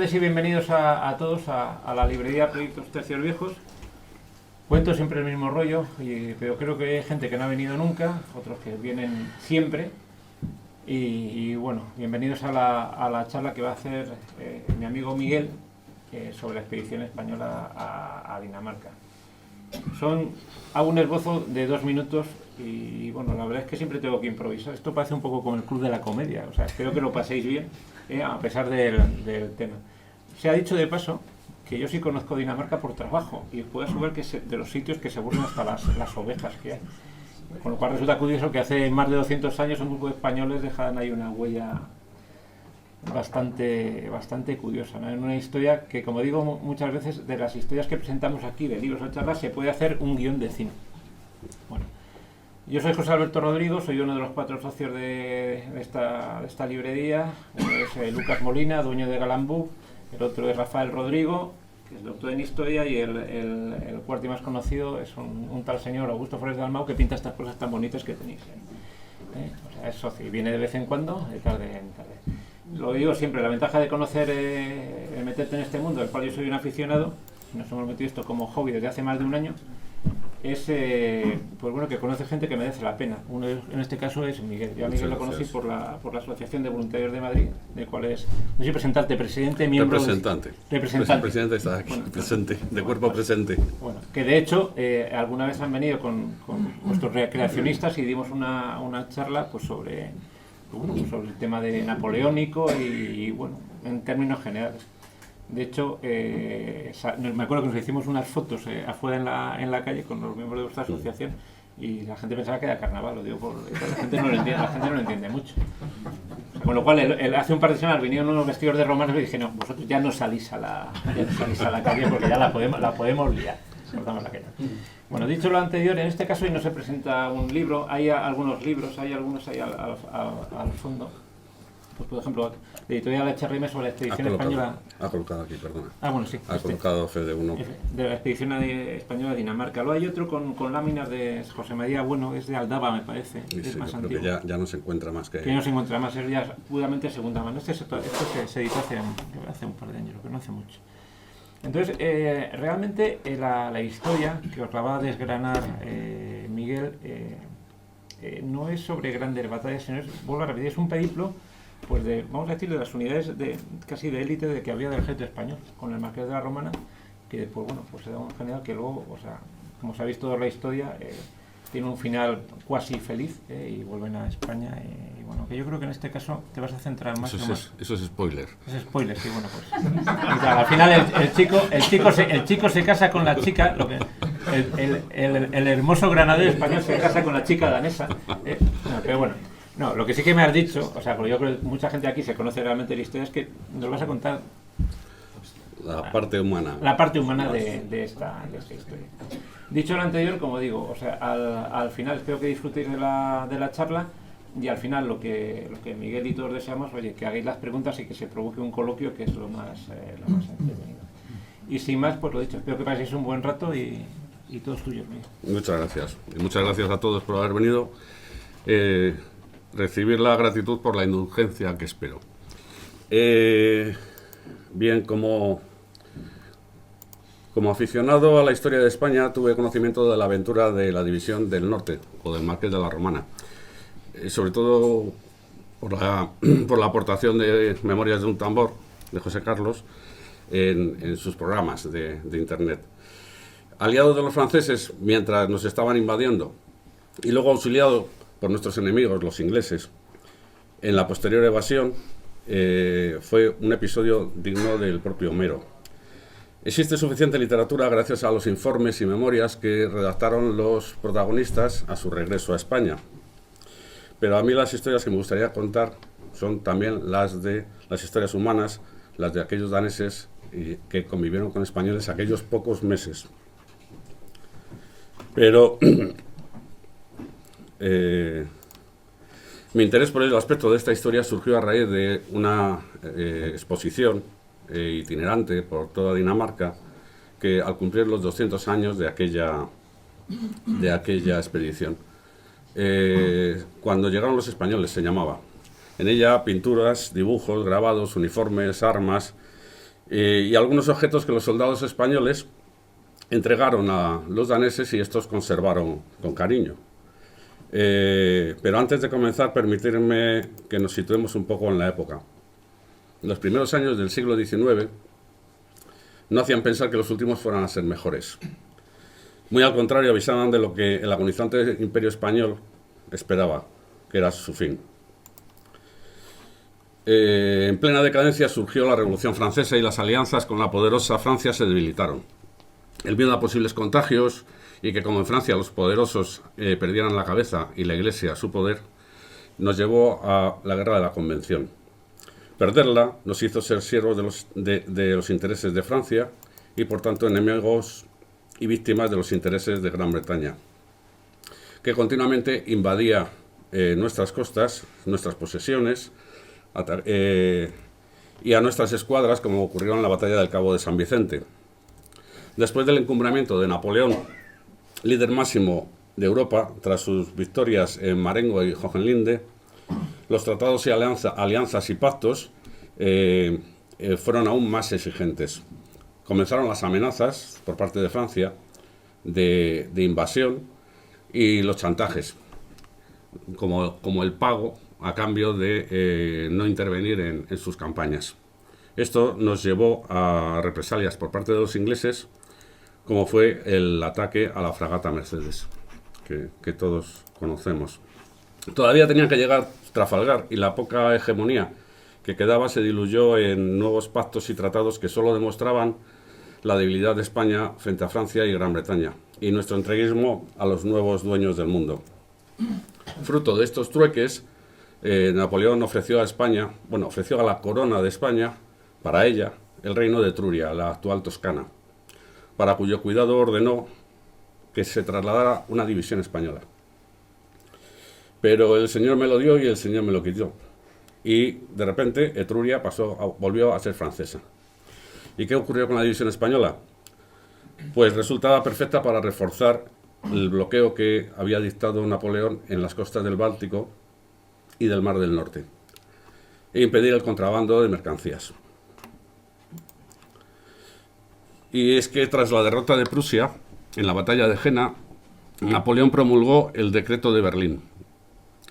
tardes y bienvenidos a todos a la librería Proyectos Tercios Viejos. Cuento siempre el mismo rollo, pero creo que hay gente que no ha venido nunca, otros que vienen siempre. Y bueno, bienvenidos a la charla que va a hacer mi amigo Miguel sobre la expedición española a Dinamarca. Hago un esbozo de 2 minutos y bueno, la verdad es que siempre tengo que improvisar. Esto parece un poco como el club de la comedia, o sea, espero que lo paséis bien, a pesar del tema. Se ha dicho de paso que yo sí conozco Dinamarca por trabajo y puedo asegurar que es de los sitios que se burlan hasta las ovejas que hay. Con lo cual resulta curioso que hace más de 200 años un grupo de españoles dejaran ahí una huella bastante curiosa, ¿no? En una historia que, como digo muchas veces, de las historias que presentamos aquí, de libros o charlas, se puede hacer un guión de cine. Bueno, yo soy José Alberto Rodrigo, soy uno de los 4 socios de esta librería. Uno es Lucas Molina, dueño de Galambú, el otro es Rafael Rodrigo, que es doctor en historia, y el cuarto y más conocido es un tal señor Augusto Flores de Dalmau, que pinta estas cosas tan bonitas que tenéis ahí. O sea, es socio y viene de vez en cuando, de tarde en tarde. Lo digo siempre, la ventaja de conocer, meterte en este mundo, del cual yo soy un aficionado, nos hemos metido esto como hobby desde hace más de un año, es pues bueno, que conoce gente que merece la pena. Uno en este caso es Miguel. Yo a Miguel lo conocí por la Asociación de Voluntarios de Madrid, de cual es, no sé, presentarte, presidente, miembro... Representante. Presidente está aquí, bueno, presente, de cuerpo presente. Bueno, que de hecho, alguna vez han venido con nuestros recreacionistas y dimos una charla pues sobre el tema de napoleónico y bueno, en términos generales. De hecho, me acuerdo que nos hicimos unas fotos afuera en la calle con los miembros de vuestra asociación y la gente pensaba que era carnaval, lo digo la gente no lo entiende mucho. O sea, con lo cual, él hace un par de semanas vinieron unos vestidos de romanos y dije, no, vosotros ya no salís a la calle porque ya la podemos liar. Cortamos la calle. Bueno, dicho lo anterior, en este caso hoy no se presenta un libro, hay algunos libros, hay algunos ahí al fondo. Pues, por ejemplo, de Editorial HRM sobre la expedición española... Ha colocado aquí, perdona. Bueno, sí. Ha colocado FD1. De la expedición española a Dinamarca. Luego hay otro con láminas de José María Bueno, es de Aldaba, me parece. Sí, es más antiguo. Que ya no se encuentra más que... Que no se encuentra más, es ya puramente segunda mano. Este se editó hace un par de años, que no hace mucho. Entonces, realmente la historia que os la va a desgranar Miguel no es sobre grandes batallas, sino vuelvo a repetir, es un periplo, pues vamos a decir, de las unidades casi de élite de que había del ejército español, con el Marqués de la Romana, que después, bueno, pues era un general que luego, o sea, como sabéis toda la historia, tiene un final cuasi feliz y vuelven a España. Y bueno, que yo creo que en este caso te vas a centrar más. Eso es spoiler. Es spoiler, sí, bueno, pues. Al final el chico se casa con la chica, el hermoso granadero español se casa con la chica danesa. No, pero bueno. No, lo que sí que me has dicho, o sea, porque yo creo que mucha gente aquí se conoce realmente la historia, es que nos vas a contar la parte humana. La parte humana de esta historia. Dicho lo anterior, como digo, o sea, al final espero que disfrutéis de la charla y al final lo que Miguel y todos deseamos, oye, que hagáis las preguntas y que se provoque un coloquio, que es lo más entretenido. Y sin más, pues lo dicho, espero que paséis un buen rato y todos tuyos, Miguel. Muchas gracias. Y muchas gracias a todos por haber venido. Recibir la gratitud por la indulgencia que espero. Bien, como aficionado a la historia de España, tuve conocimiento de la aventura de la División del Norte, o del Marqués de la Romana, sobre todo por la aportación de Memorias de un tambor, de José Carlos, en sus programas de Internet. Aliado de los franceses mientras nos estaban invadiendo, y luego auxiliado por nuestros enemigos, los ingleses, en la posterior evasión, fue un episodio digno del propio Homero. Existe suficiente literatura gracias a los informes y memorias que redactaron los protagonistas a su regreso a España. Pero a mí las historias que me gustaría contar son también las historias humanas, las de aquellos daneses que convivieron con españoles aquellos pocos meses. Pero mi interés por el aspecto de esta historia surgió a raíz de una exposición itinerante por toda Dinamarca, que al cumplir los 200 años de aquella expedición, cuando llegaron los españoles se llamaba. En ella pinturas, dibujos, grabados, uniformes, armas y algunos objetos que los soldados españoles entregaron a los daneses y estos conservaron con cariño. Pero antes de comenzar, permitirme que nos situemos un poco en la época. Los primeros años del siglo XIX no hacían pensar que los últimos fueran a ser mejores. Muy al contrario, avisaban de lo que el agonizante imperio español esperaba, que era su fin. En plena decadencia surgió la Revolución Francesa y las alianzas con la poderosa Francia se debilitaron. El miedo a posibles contagios y que, como en Francia, los poderosos perdieran la cabeza y la Iglesia su poder, nos llevó a la Guerra de la Convención. Perderla nos hizo ser siervos de los intereses de Francia y, por tanto, enemigos y víctimas de los intereses de Gran Bretaña, que continuamente invadía nuestras costas, nuestras posesiones, y a nuestras escuadras, como ocurrió en la batalla del Cabo de San Vicente. Después del encumbramiento de Napoleón, líder máximo de Europa, tras sus victorias en Marengo y Hohenlinde, los tratados y alianzas y pactos fueron aún más exigentes. Comenzaron las amenazas por parte de Francia de invasión y los chantajes, como el pago a cambio de no intervenir en sus campañas. Esto nos llevó a represalias por parte de los ingleses, como fue el ataque a la fragata Mercedes, que todos conocemos. Todavía tenía que llegar Trafalgar y la poca hegemonía que quedaba se diluyó en nuevos pactos y tratados que solo demostraban la debilidad de España frente a Francia y Gran Bretaña y nuestro entreguismo a los nuevos dueños del mundo. Fruto de estos trueques, Napoleón ofreció a la corona de España, para ella, el reino de Etruria, la actual Toscana, para cuyo cuidado ordenó que se trasladara una división española. Pero el Señor me lo dio y el Señor me lo quitó. Y de repente Etruria volvió a ser francesa. ¿Y qué ocurrió con la división española? Pues resultaba perfecta para reforzar el bloqueo que había dictado Napoleón en las costas del Báltico y del Mar del Norte, e impedir el contrabando de mercancías. Y es que tras la derrota de Prusia, en la batalla de Jena, Napoleón promulgó el Decreto de Berlín.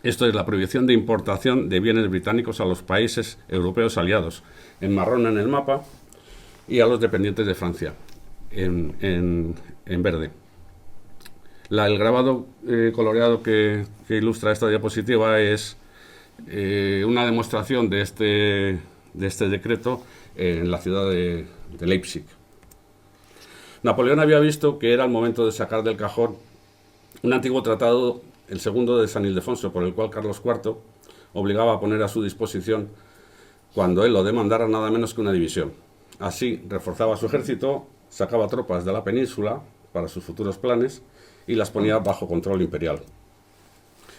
Esto es la prohibición de importación de bienes británicos a los países europeos aliados, en marrón en el mapa, y a los dependientes de Francia, en verde. El grabado coloreado que ilustra esta diapositiva es una demostración de este decreto en la ciudad de Leipzig. Napoleón había visto que era el momento de sacar del cajón un antiguo tratado, el segundo de San Ildefonso, por el cual Carlos IV obligaba a poner a su disposición, cuando él lo demandara, nada menos que una división. Así reforzaba su ejército, sacaba tropas de la península para sus futuros planes y las ponía bajo control imperial.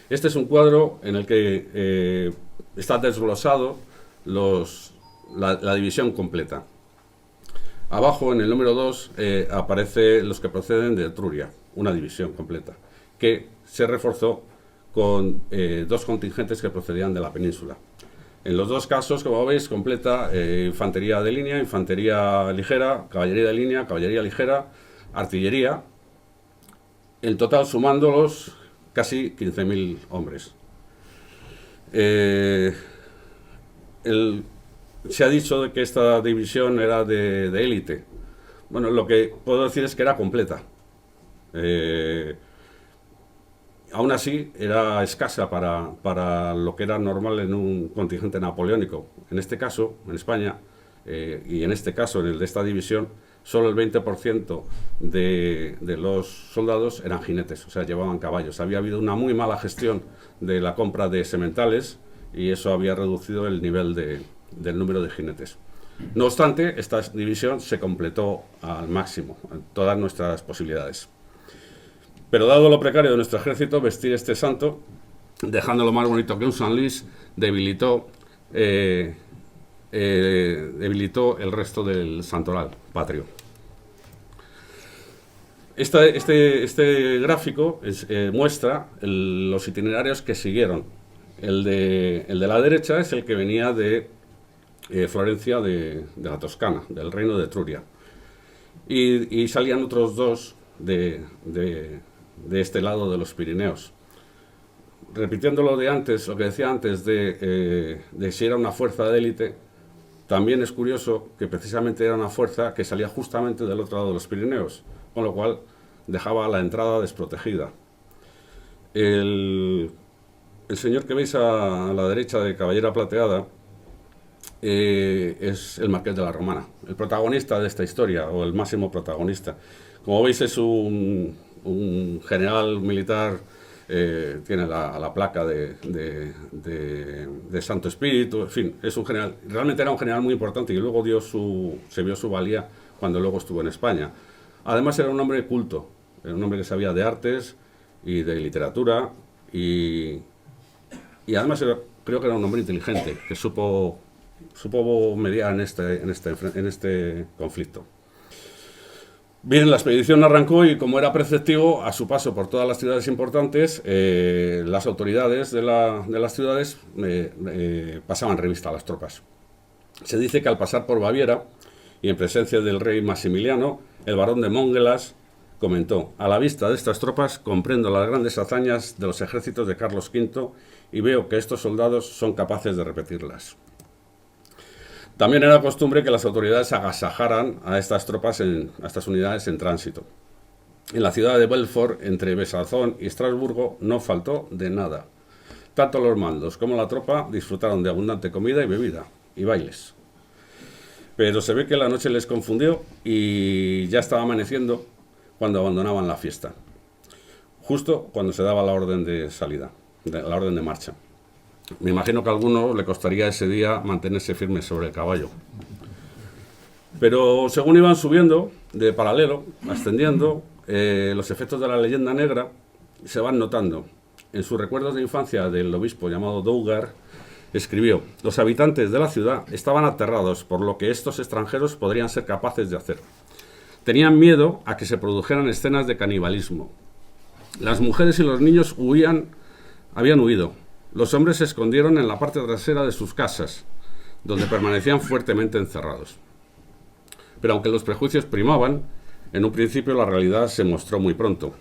Este es un cuadro en el que está desglosado la división completa. Abajo, en el número 2, aparece los que proceden de Etruria, una división completa, que se reforzó con 2 contingentes que procedían de la península. En los 2 casos, como veis, completa infantería de línea, infantería ligera, caballería de línea, caballería ligera, artillería, en total sumándolos casi 15.000 hombres. Se ha dicho de que esta división era de élite. Bueno, lo que puedo decir es que era completa. Aún así, era escasa para lo que era normal en un contingente napoleónico. En este caso, en España, y en este caso, en el de esta división, solo el 20% de los soldados eran jinetes, o sea, llevaban caballos. Había habido una muy mala gestión de la compra de sementales y eso había reducido el nivel del número de jinetes. No obstante, esta división se completó al máximo, en todas nuestras posibilidades. Pero dado lo precario de nuestro ejército, vestir este santo, dejándolo más bonito que un San Luis, debilitó el resto del santoral patrio. Este gráfico muestra los itinerarios que siguieron. El de la derecha es el que venía de Florencia de la Toscana, del reino de Etruria. Y salían otros dos de este lado de los Pirineos. Repitiendo lo de antes, lo que decía antes de si era una fuerza de élite, también es curioso que precisamente era una fuerza que salía justamente del otro lado de los Pirineos, con lo cual dejaba la entrada desprotegida. El señor que veis a la derecha de cabellera plateada es el Marqués de la Romana, el protagonista de esta historia, o el máximo protagonista. Como veis, es un general militar, tiene la placa de Santo Espíritu, en fin, es un general, realmente era un general muy importante y luego se vio su valía cuando luego estuvo en España. Además era un hombre culto, era un hombre que sabía de artes y de literatura y además creo que era un hombre inteligente, que supo mediar en este conflicto. Bien, la expedición arrancó y, como era preceptivo, a su paso por todas las ciudades importantes, las autoridades de las ciudades pasaban revista a las tropas. Se dice que al pasar por Baviera, y en presencia del rey Maximiliano, el barón de Montgelas comentó: a la vista de estas tropas comprendo las grandes hazañas de los ejércitos de Carlos V y veo que estos soldados son capaces de repetirlas. También era costumbre que las autoridades agasajaran a estas tropas, a estas unidades en tránsito. En la ciudad de Belfort, entre Besanzón y Estrasburgo, no faltó de nada. Tanto los mandos como la tropa disfrutaron de abundante comida y bebida, y bailes. Pero se ve que la noche les confundió y ya estaba amaneciendo cuando abandonaban la fiesta. Justo cuando se daba la orden de salida, la orden de marcha. Me imagino que a alguno le costaría ese día mantenerse firme sobre el caballo. Pero según iban subiendo de paralelo, ascendiendo, los efectos de la leyenda negra se van notando. En sus recuerdos de infancia del obispo llamado Dougar, escribió: los habitantes de la ciudad estaban aterrados por lo que estos extranjeros podrían ser capaces de hacer. Tenían miedo a que se produjeran escenas de canibalismo. Las mujeres y los niños habían huido. Los hombres se escondieron en la parte trasera de sus casas, donde permanecían fuertemente encerrados. Pero aunque los prejuicios primaban, en un principio la realidad se mostró muy pronto.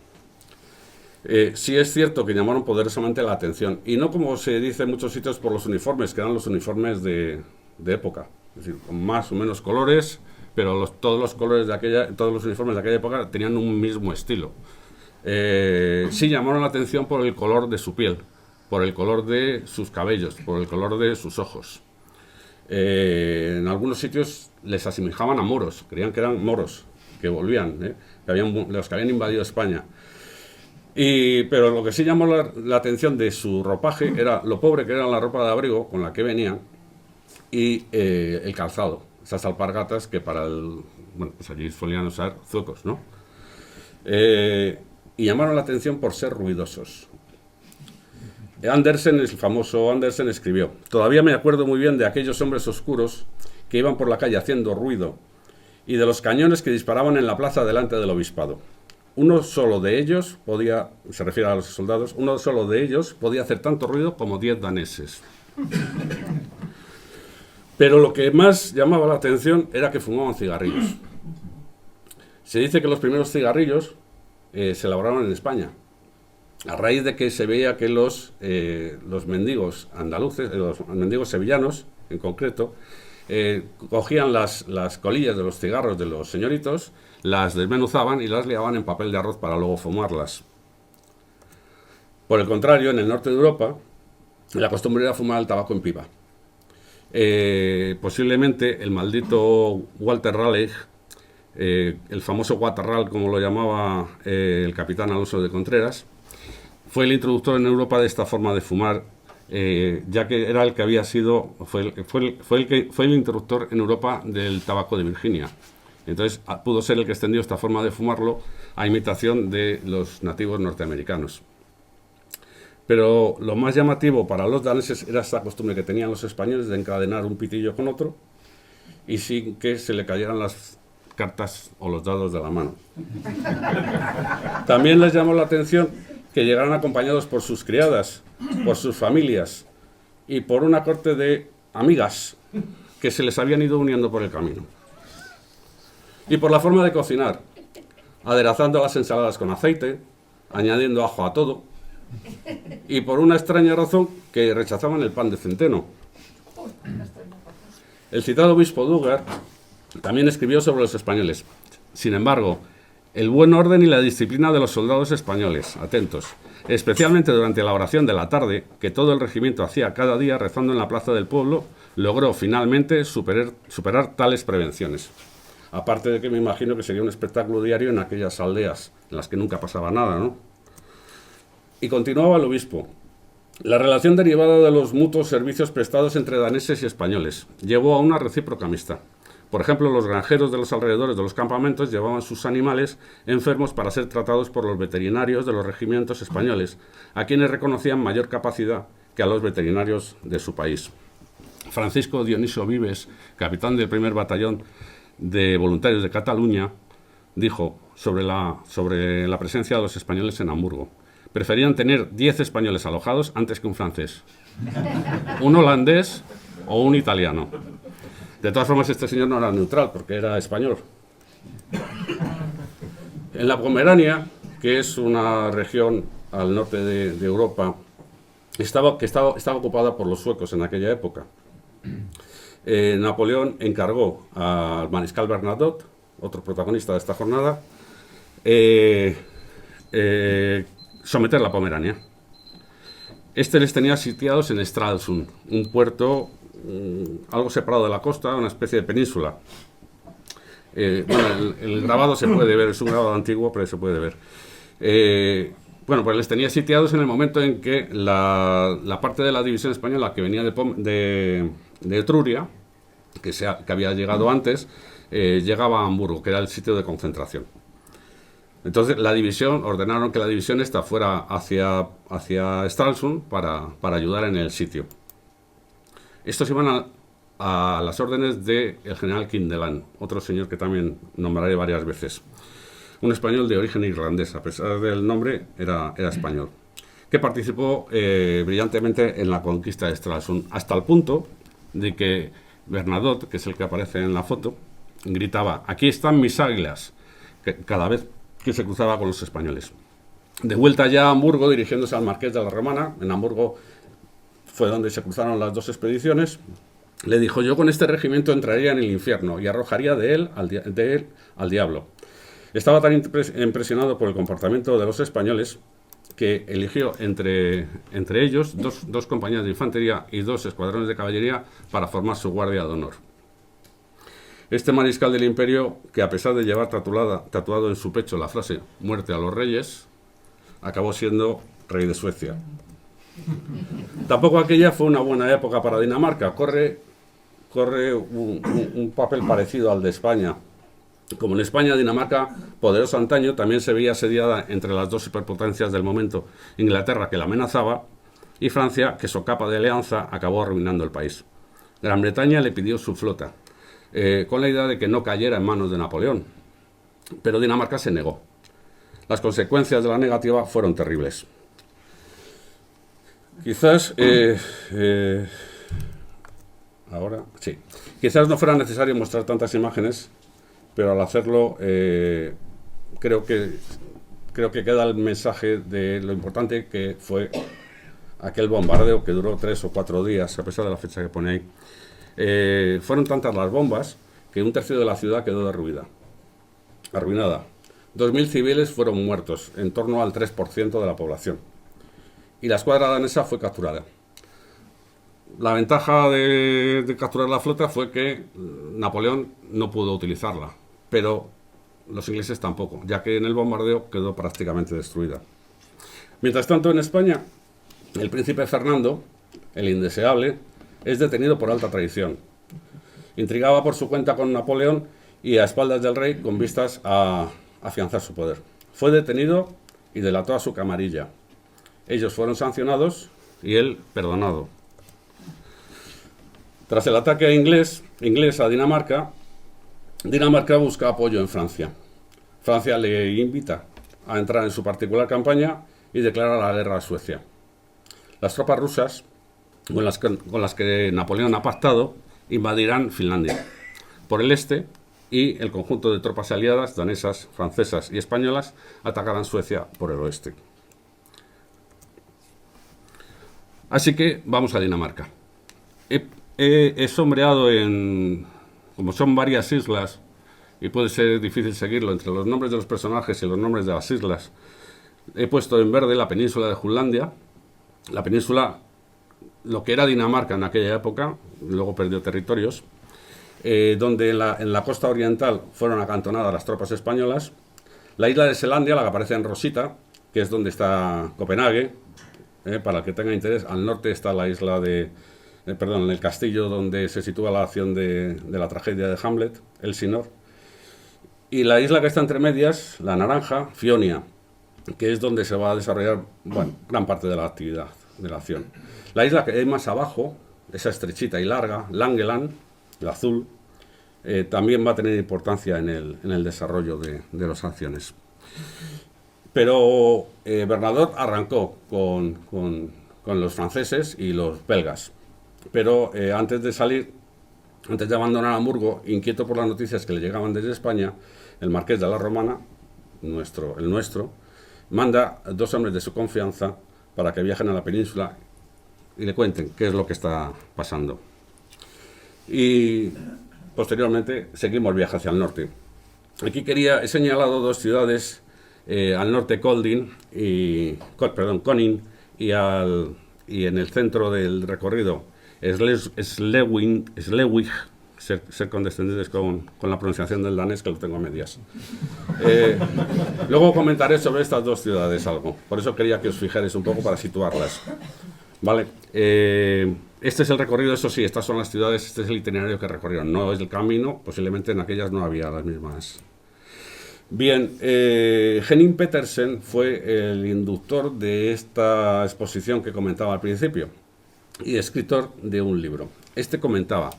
Sí es cierto que llamaron poderosamente la atención, y no como se dice en muchos sitios por los uniformes, que eran los uniformes de época, es decir, con más o menos colores, pero todos los uniformes de aquella época tenían un mismo estilo. Sí llamaron la atención por el color de su piel, por el color de sus cabellos, por el color de sus ojos. En algunos sitios les asemejaban a moros, creían que eran moros, que volvían, los que habían invadido España. Pero lo que sí llamó la atención de su ropaje era lo pobre que era la ropa de abrigo con la que venían y el calzado, esas alpargatas que pues allí solían usar zuecos, ¿no? Y llamaron la atención por ser ruidosos. El famoso Andersen escribió: todavía me acuerdo muy bien de aquellos hombres oscuros que iban por la calle haciendo ruido y de los cañones que disparaban en la plaza delante del obispado. Uno solo de ellos se refiere a los soldados, uno solo de ellos podía hacer tanto ruido como 10 daneses. Pero lo que más llamaba la atención era que fumaban cigarrillos. Se dice que los primeros cigarrillos se elaboraron en España, a raíz de que se veía que los mendigos andaluces, los mendigos sevillanos en concreto, cogían las colillas de los cigarros de los señoritos, las desmenuzaban y las liaban en papel de arroz para luego fumarlas. Por el contrario, en el norte de Europa, la costumbre era fumar el tabaco en pipa. Posiblemente el maldito Walter Raleigh, el famoso Guatarral, como lo llamaba el capitán Alonso de Contreras, fue el introductor en Europa de esta forma de fumar, ya que era el que había sido, fue el introductor en Europa del tabaco de Virginia. Entonces pudo ser el que extendió esta forma de fumarlo a imitación de los nativos norteamericanos. Pero lo más llamativo para los daneses era esta costumbre que tenían los españoles de encadenar un pitillo con otro y sin que se le cayeran las cartas o los dados de la mano. También les llamó la atención que llegaran acompañados por sus criadas, por sus familias y por una corte de amigas que se les habían ido uniendo por el camino. Y por la forma de cocinar, aderezando las ensaladas con aceite, añadiendo ajo a todo, y por una extraña razón que rechazaban el pan de centeno. El citado obispo Duggar también escribió sobre los españoles. Sin embargo, el buen orden y la disciplina de los soldados españoles, atentos, especialmente durante la oración de la tarde, que todo el regimiento hacía cada día rezando en la plaza del pueblo, logró finalmente superar tales prevenciones. Aparte de que me imagino que sería un espectáculo diario en aquellas aldeas en las que nunca pasaba nada, ¿no? Y continuaba el obispo. La relación derivada de los mutuos servicios prestados entre daneses y españoles llevó a una recíproca amistad. Por ejemplo, los granjeros de los alrededores de los campamentos llevaban sus animales enfermos para ser tratados por los veterinarios de los regimientos españoles, a quienes reconocían mayor capacidad que a los veterinarios de su país. Francisco Dionisio Vives, capitán del primer batallón de voluntarios de Cataluña, dijo sobre la presencia de los españoles en Hamburgo: preferían tener 10 españoles alojados antes que un francés, un holandés o un italiano. De todas formas, este señor no era neutral, porque era español. En la Pomerania, que es una región al norte de Europa, estaba ocupada por los suecos en aquella época. Napoleón encargó al mariscal Bernadotte, otro protagonista de esta jornada, someter la Pomerania. Este les tenía sitiados en Stralsund, un puerto algo separado de la costa, una especie de península. Bueno, el grabado se puede ver, es un grabado antiguo, pero se puede ver. Bueno, pues les tenía sitiados en el momento en que la parte de la división española que venía de Etruria, que había llegado antes, llegaba a Hamburgo, que era el sitio de concentración. Entonces ordenaron que la división esta fuera hacia Stralsund para ayudar en el sitio. Estos iban a las órdenes del general Kindelan, otro señor que también nombraré varias veces. Un español de origen irlandés, a pesar del nombre, era español, que participó brillantemente en la conquista de Stralsund, hasta el punto de que Bernadotte, que es el que aparece en la foto, gritaba: aquí están mis águilas, cada vez que se cruzaba con los españoles. De vuelta ya a Hamburgo, dirigiéndose al Marqués de la Romana, en Hamburgo fue donde se cruzaron las dos expediciones, le dijo: yo con este regimiento entraría en el infierno y arrojaría de él al diablo. Estaba tan impresionado por el comportamiento de los españoles que eligió entre ellos dos compañías de infantería y 2 escuadrones de caballería para formar su guardia de honor. Este mariscal del imperio, que a pesar de llevar tatuado en su pecho la frase «muerte a los reyes», acabó siendo rey de Suecia. Tampoco aquella fue una buena época para Dinamarca. Corre un papel parecido al de España. Como en España, Dinamarca, poderosa antaño, también se veía asediada entre las dos superpotencias del momento, Inglaterra, que la amenazaba, y Francia, que socapa de alianza acabó arruinando el país. Gran Bretaña le pidió su flota, con la idea de que no cayera en manos de Napoleón, pero Dinamarca se negó. Las consecuencias de la negativa fueron terribles. Quizás no fuera necesario mostrar tantas imágenes, pero al hacerlo creo que queda el mensaje de lo importante que fue aquel bombardeo que duró 3 o 4 días, a pesar de la fecha que pone ahí. Fueron tantas las bombas que 1/3 de la ciudad quedó arruinada. 2.000 civiles fueron muertos, en torno al 3% de la población. Y la escuadra danesa fue capturada. La ventaja de capturar la flota fue que Napoleón no pudo utilizarla, pero los ingleses tampoco, ya que en el bombardeo quedó prácticamente destruida. Mientras tanto, en España, el príncipe Fernando, el indeseable, es detenido por alta traición. Intrigaba por su cuenta con Napoleón y a espaldas del rey con vistas a afianzar su poder. Fue detenido y delató a su camarilla. Ellos fueron sancionados y él perdonado. Tras el ataque inglés a Dinamarca, Dinamarca busca apoyo en Francia. Francia le invita a entrar en su particular campaña y declara la guerra a Suecia. Las tropas rusas, con las que Napoleón ha pactado, invadirán Finlandia por el este y el conjunto de tropas aliadas, danesas, francesas y españolas, atacarán Suecia por el oeste. Así que vamos a Dinamarca. He sombreado como son varias islas, y puede ser difícil seguirlo entre los nombres de los personajes y los nombres de las islas, he puesto en verde la península de Jutlandia, la península, lo que era Dinamarca en aquella época, luego perdió territorios, donde en la costa oriental fueron acantonadas las tropas españolas, la isla de Selandia, la que aparece en rosita, que es donde está Copenhague, para el que tenga interés. Al norte está la isla en el castillo donde se sitúa la acción de la tragedia de Hamlet, Elsinor, y la isla que está entre medias, la naranja, Fionia, que es donde se va a desarrollar gran parte de la actividad, de la acción. La isla que hay más abajo, esa estrechita y larga, Langeland, el azul, también va a tener importancia en el desarrollo de las acciones. Pero Bernadotte arrancó con los franceses y los belgas, pero antes de abandonar Hamburgo, inquieto por las noticias que le llegaban desde España, el marqués de la Romana, el nuestro, manda a 2 hombres de su confianza para que viajen a la península y le cuenten qué es lo que está pasando. Y posteriormente seguimos el viaje hacia el norte. Aquí he señalado 2 ciudades, al norte Konin, y en el centro del recorrido Slesvig, ser condescendientes con la pronunciación del danés, que lo tengo a medias. Luego comentaré sobre estas 2 ciudades algo, por eso quería que os fijarais un poco para situarlas. Vale, este es el recorrido, eso sí, estas son las ciudades, este es el itinerario que recorrieron, no es el camino, posiblemente en aquellas no había las mismas. Bien, Henning Petersen fue el inductor de esta exposición que comentaba al principio y escritor de un libro. Este comentaba,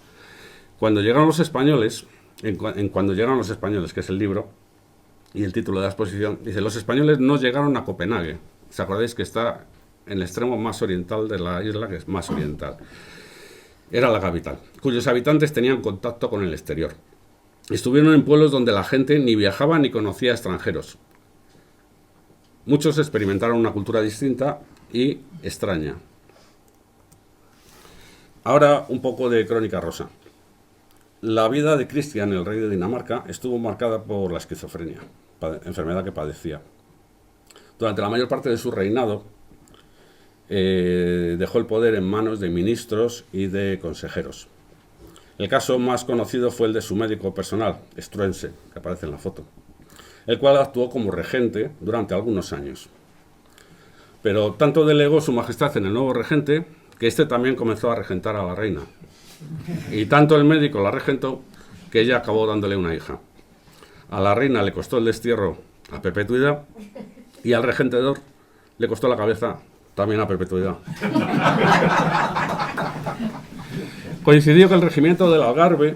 cuando llegaron los españoles, Cuando llegaron los españoles, que es el libro y el título de la exposición, dice, los españoles no llegaron a Copenhague. ¿Os acordáis que está en el extremo más oriental de la isla, que es más oriental? Era la capital, cuyos habitantes tenían contacto con el exterior. Estuvieron en pueblos donde la gente ni viajaba ni conocía a extranjeros. Muchos experimentaron una cultura distinta y extraña. Ahora un poco de crónica rosa. La vida de Cristian, el rey de Dinamarca, estuvo marcada por la esquizofrenia, enfermedad que padecía. Durante la mayor parte de su reinado, dejó el poder en manos de ministros y de consejeros. El caso más conocido fue el de su médico personal, Struensee, que aparece en la foto, el cual actuó como regente durante algunos años. Pero tanto delegó su majestad en el nuevo regente, que éste también comenzó a regentar a la reina. Y tanto el médico la regentó, que ella acabó dándole una hija. A la reina le costó el destierro a perpetuidad, y al regentador le costó la cabeza también a perpetuidad. Coincidió que el regimiento del Algarve,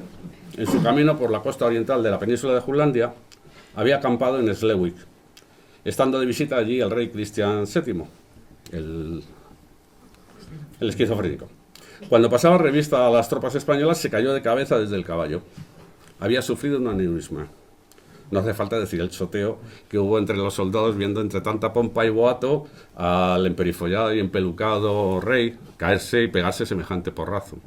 en su camino por la costa oriental de la península de Jutlandia, había acampado en Slesvig, estando de visita allí el rey Cristian VII, el esquizofrénico. Cuando pasaba revista a las tropas españolas, se cayó de cabeza desde el caballo. Había sufrido un aneurisma. No hace falta decir el choteo que hubo entre los soldados, viendo entre tanta pompa y boato al emperifollado y empelucado rey caerse y pegarse semejante porrazo.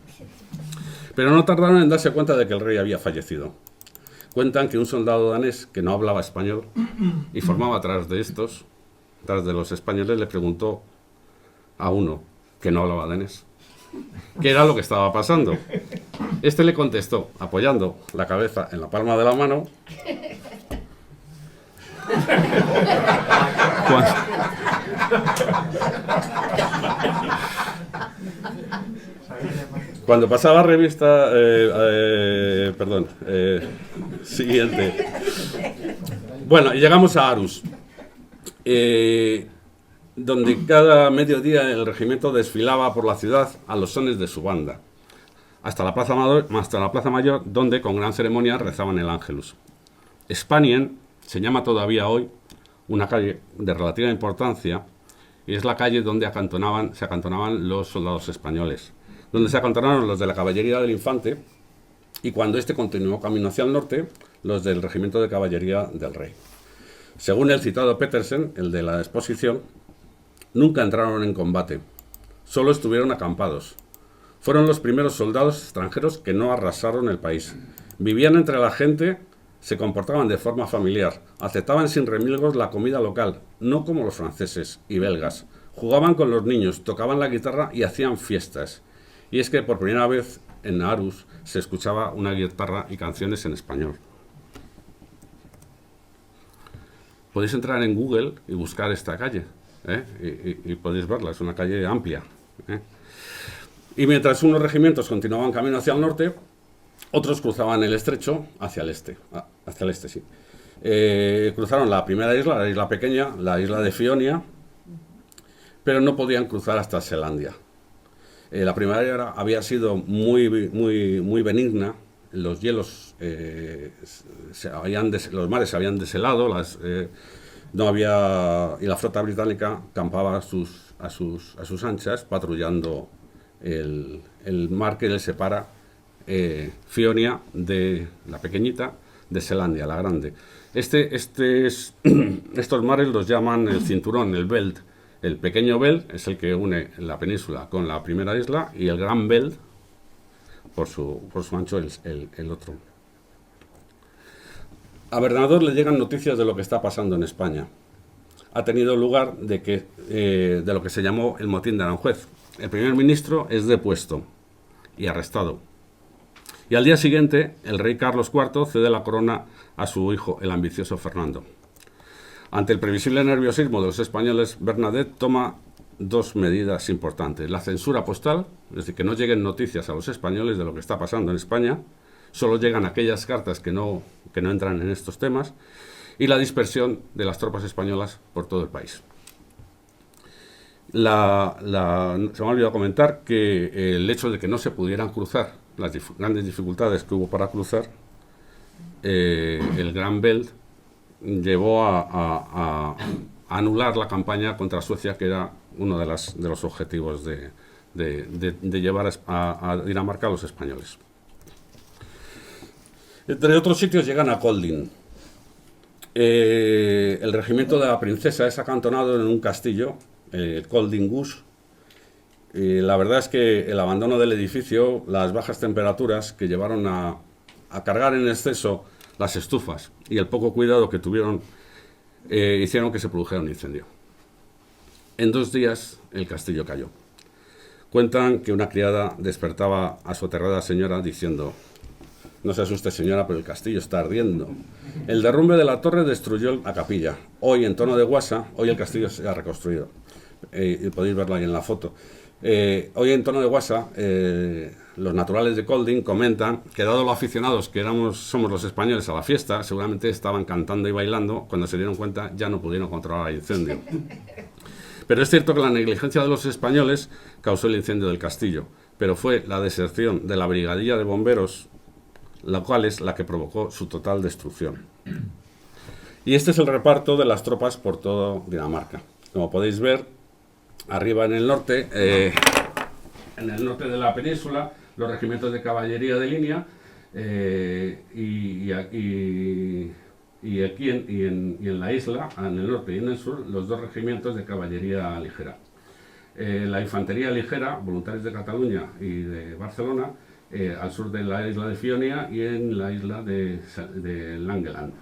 Pero no tardaron en darse cuenta de que el rey había fallecido. Cuentan que un soldado danés que no hablaba español y formaba tras de los españoles, le preguntó a uno que no hablaba danés qué era lo que estaba pasando. Este le contestó, apoyando la cabeza en la palma de la mano, cuando pasaba revista, siguiente. Bueno, y llegamos a Aarhus, donde cada mediodía el regimiento desfilaba por la ciudad a los sones de su banda, hasta la Plaza Mayor, donde con gran ceremonia rezaban el Ángelus. Spanien se llama todavía hoy una calle de relativa importancia, y es la calle donde se acantonaban los soldados españoles. donde se acantonaron los de la caballería del Infante, y cuando este continuó camino hacia el norte, los del regimiento de caballería del Rey. Según el citado Petersen, el de la exposición, nunca entraron en combate, solo estuvieron acampados. Fueron los primeros soldados extranjeros que no arrasaron el país. Vivían entre la gente, se comportaban de forma familiar, aceptaban sin remilgos la comida local, no como los franceses y belgas. Jugaban con los niños, tocaban la guitarra y hacían fiestas. Y es que por primera vez en Aarhus se escuchaba una guitarra y canciones en español. Podéis entrar en Google y buscar esta calle, y podéis verla, es una calle amplia. Y mientras unos regimientos continuaban camino hacia el norte, otros cruzaban el estrecho hacia el este, sí. Cruzaron la primera isla, la isla pequeña, la isla de Fionia, pero no podían cruzar hasta Selandia. La primavera había sido muy benigna, los hielos, los mares se habían deshelado, no había, y la flota británica campaba a sus anchas, patrullando el mar que le separa Fionia, de la pequeñita, de Selandia, la grande. Estos mares los llaman el cinturón, el belt. El pequeño belt es el que une la península con la primera isla, y el gran belt, por su ancho, el otro. A Bernadotte le llegan noticias de lo que está pasando en España. Ha tenido lugar de lo que se llamó el motín de Aranjuez. El primer ministro es depuesto y arrestado. Y al día siguiente, el rey Carlos IV cede la corona a su hijo, el ambicioso Fernando. Ante el previsible nerviosismo de los españoles, Bernadotte toma dos medidas importantes. La censura postal, es decir, que no lleguen noticias a los españoles de lo que está pasando en España, solo llegan aquellas cartas que no entran en estos temas, y la dispersión de las tropas españolas por todo el país. Se me ha olvidado comentar que el hecho de que no se pudieran cruzar, las grandes dificultades que hubo para cruzar, el Gran Belt llevó a anular la campaña contra Suecia, que era uno de los objetivos de llevar a Dinamarca a los españoles. Entre otros sitios llegan a Kolding. El regimiento de la princesa es acantonado en un castillo, Kolding Gus. La verdad es que el abandono del edificio, las bajas temperaturas que llevaron a cargar en exceso las estufas y el poco cuidado que tuvieron, hicieron que se produjera un incendio. En 2 días el castillo cayó. Cuentan que una criada despertaba a su aterrada señora diciendo: "No se asuste, señora, pero el castillo está ardiendo. El derrumbe de la torre destruyó la capilla. Hoy, en tono de guasa, hoy el castillo se ha reconstruido". Y podéis verlo ahí en la foto. Hoy, en tono de guasa, los naturales de Kolding comentan que, dado lo aficionados que somos los españoles a la fiesta, seguramente estaban cantando y bailando. Cuando se dieron cuenta, ya no pudieron controlar el incendio. Pero es cierto que la negligencia de los españoles causó el incendio del castillo, pero fue la deserción de la brigadilla de bomberos, la cual es la que provocó su total destrucción. Y este es el reparto de las tropas por todo Dinamarca. Como podéis ver, arriba en el norte de la península, los regimientos de caballería de línea, y aquí en la isla, en el norte y en el sur, los 2 regimientos de caballería ligera. La infantería ligera, voluntarios de Cataluña y de Barcelona, al sur de la isla de Fionia y en la isla de Langeland.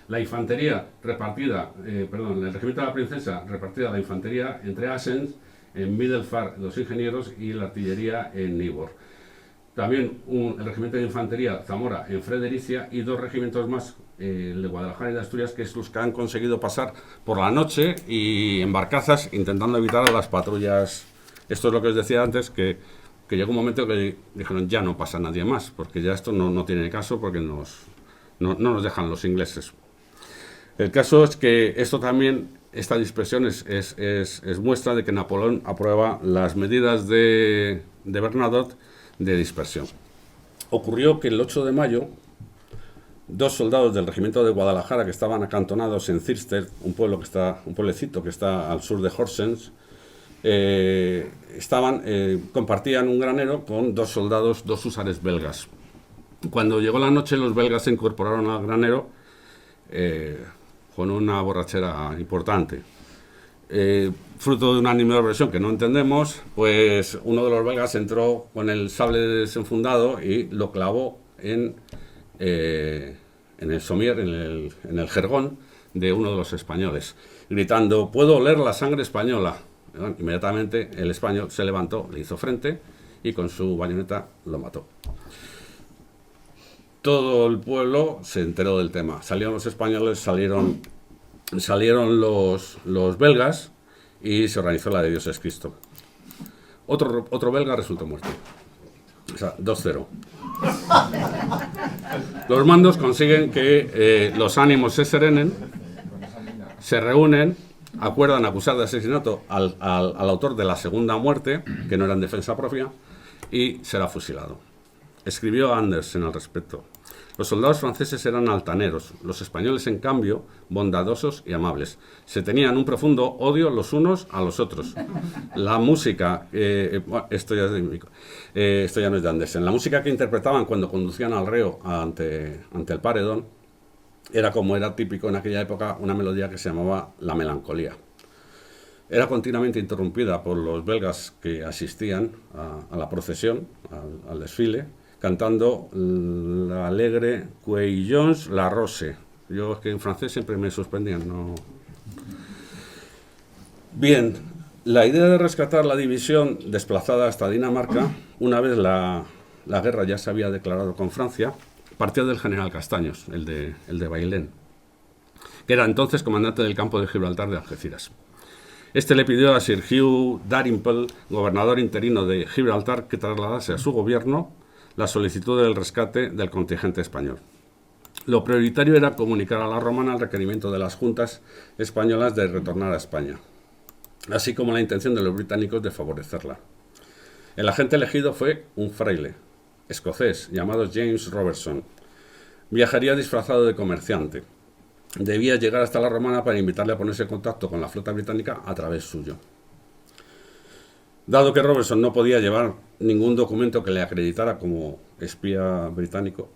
La infantería repartida, el regimiento de la princesa repartida la infantería entre Assens, en Middelfart, los ingenieros, y la artillería en Nivor. También el regimiento de infantería Zamora en Fredericia, y 2 regimientos más, el de Guadalajara y de Asturias, que es los que han conseguido pasar por la noche y en barcazas, intentando evitar a las patrullas. Esto es lo que os decía antes, que llegó un momento que dijeron: ya no pasa nadie más, porque ya esto no tiene caso, porque no nos dejan los ingleses. El caso es que esta dispersión es muestra de que Napoleón aprueba las medidas de Bernadotte de dispersión. Ocurrió que el 8 de mayo, 2 soldados del regimiento de Guadalajara, que estaban acantonados en Cirster, un pueblecito que está al sur de Horsens, compartían un granero con dos soldados, dos húsares belgas. Cuando llegó la noche, los belgas se incorporaron al granero con una borrachera importante. Fruto de una animadversión que no entendemos, pues uno de los belgas entró con el sable desenfundado y lo clavó en el somier, en el jergón de uno de los españoles, gritando: «Puedo oler la sangre española». Bueno, inmediatamente el español se levantó, le hizo frente y con su bayoneta lo mató. Todo el pueblo se enteró del tema. Salieron los españoles, salieron los belgas y se organizó la de Dios es Cristo. Otro belga resultó muerto. O sea, 2-0. Los mandos consiguen que los ánimos se serenen, se reúnen, acuerdan acusar de asesinato al autor de la segunda muerte, que no era en defensa propia, y será fusilado. Escribió Andersen al respecto: «Los soldados franceses eran altaneros, los españoles, en cambio, bondadosos y amables. Se tenían un profundo odio los unos a los otros. La música...» esto ya no es de Andersen. «La música que interpretaban cuando conducían al reo ante el paredón era, como era típico en aquella época, una melodía que se llamaba la melancolía. Era continuamente interrumpida por los belgas que asistían a la procesión, al desfile, cantando la alegre Cueillons la Rose». Yo es que en francés siempre me suspendían, ¿no? Bien, la idea de rescatar la división desplazada hasta Dinamarca, una vez la guerra ya se había declarado con Francia, partió del general Castaños, el de Bailén, que era entonces comandante del campo de Gibraltar de Algeciras. Este le pidió a Sir Hugh Dalrymple, gobernador interino de Gibraltar, que trasladase a su gobierno la solicitud del rescate del contingente español. Lo prioritario era comunicar a la romana el requerimiento de las juntas españolas de retornar a España, así como la intención de los británicos de favorecerla. El agente elegido fue un fraile escocés llamado James Robertson. Viajaría disfrazado de comerciante. Debía llegar hasta la romana para invitarle a ponerse en contacto con la flota británica a través suyo. Dado que Robertson no podía llevar ningún documento que le acreditara como espía británico,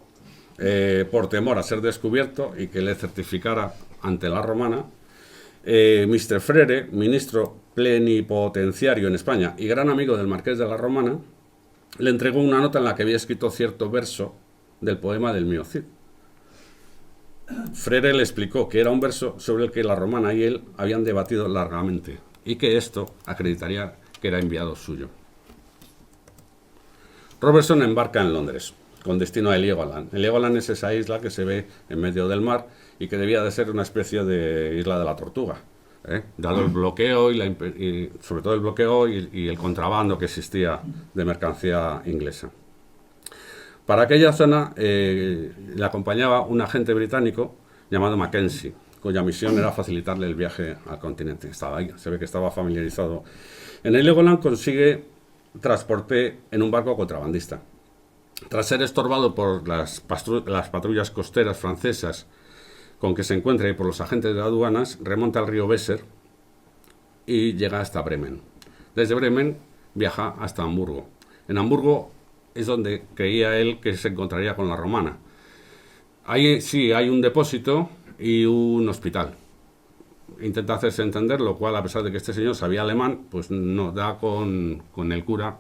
por temor a ser descubierto y que le certificara ante la romana, Mr. Frere, ministro plenipotenciario en España y gran amigo del marqués de la Romana, le entregó una nota en la que había escrito cierto verso del poema del mío Cid. Frere le explicó que era un verso sobre el que la romana y él habían debatido largamente y que esto acreditaría que era enviado suyo. Robertson embarca en Londres, con destino a Heligoland. Heligoland es esa isla que se ve en medio del mar y que debía de ser una especie de isla de la Tortuga, dado el bloqueo y sobre todo el bloqueo y el contrabando que existía de mercancía inglesa. Para aquella zona le acompañaba un agente británico llamado Mackenzie, cuya misión era facilitarle el viaje al continente. Estaba ahí, se ve que estaba familiarizado. En Heligoland consigue transporte en un barco contrabandista. Tras ser estorbado por las patrullas costeras francesas con que se encuentra y por los agentes de aduanas, remonta al río Weser y llega hasta Bremen. Desde Bremen viaja hasta Hamburgo. En Hamburgo es donde creía él que se encontraría con la romana. Ahí sí hay un depósito y un hospital. Intenta hacerse entender, lo cual, a pesar de que este señor sabía alemán, pues no da con el cura,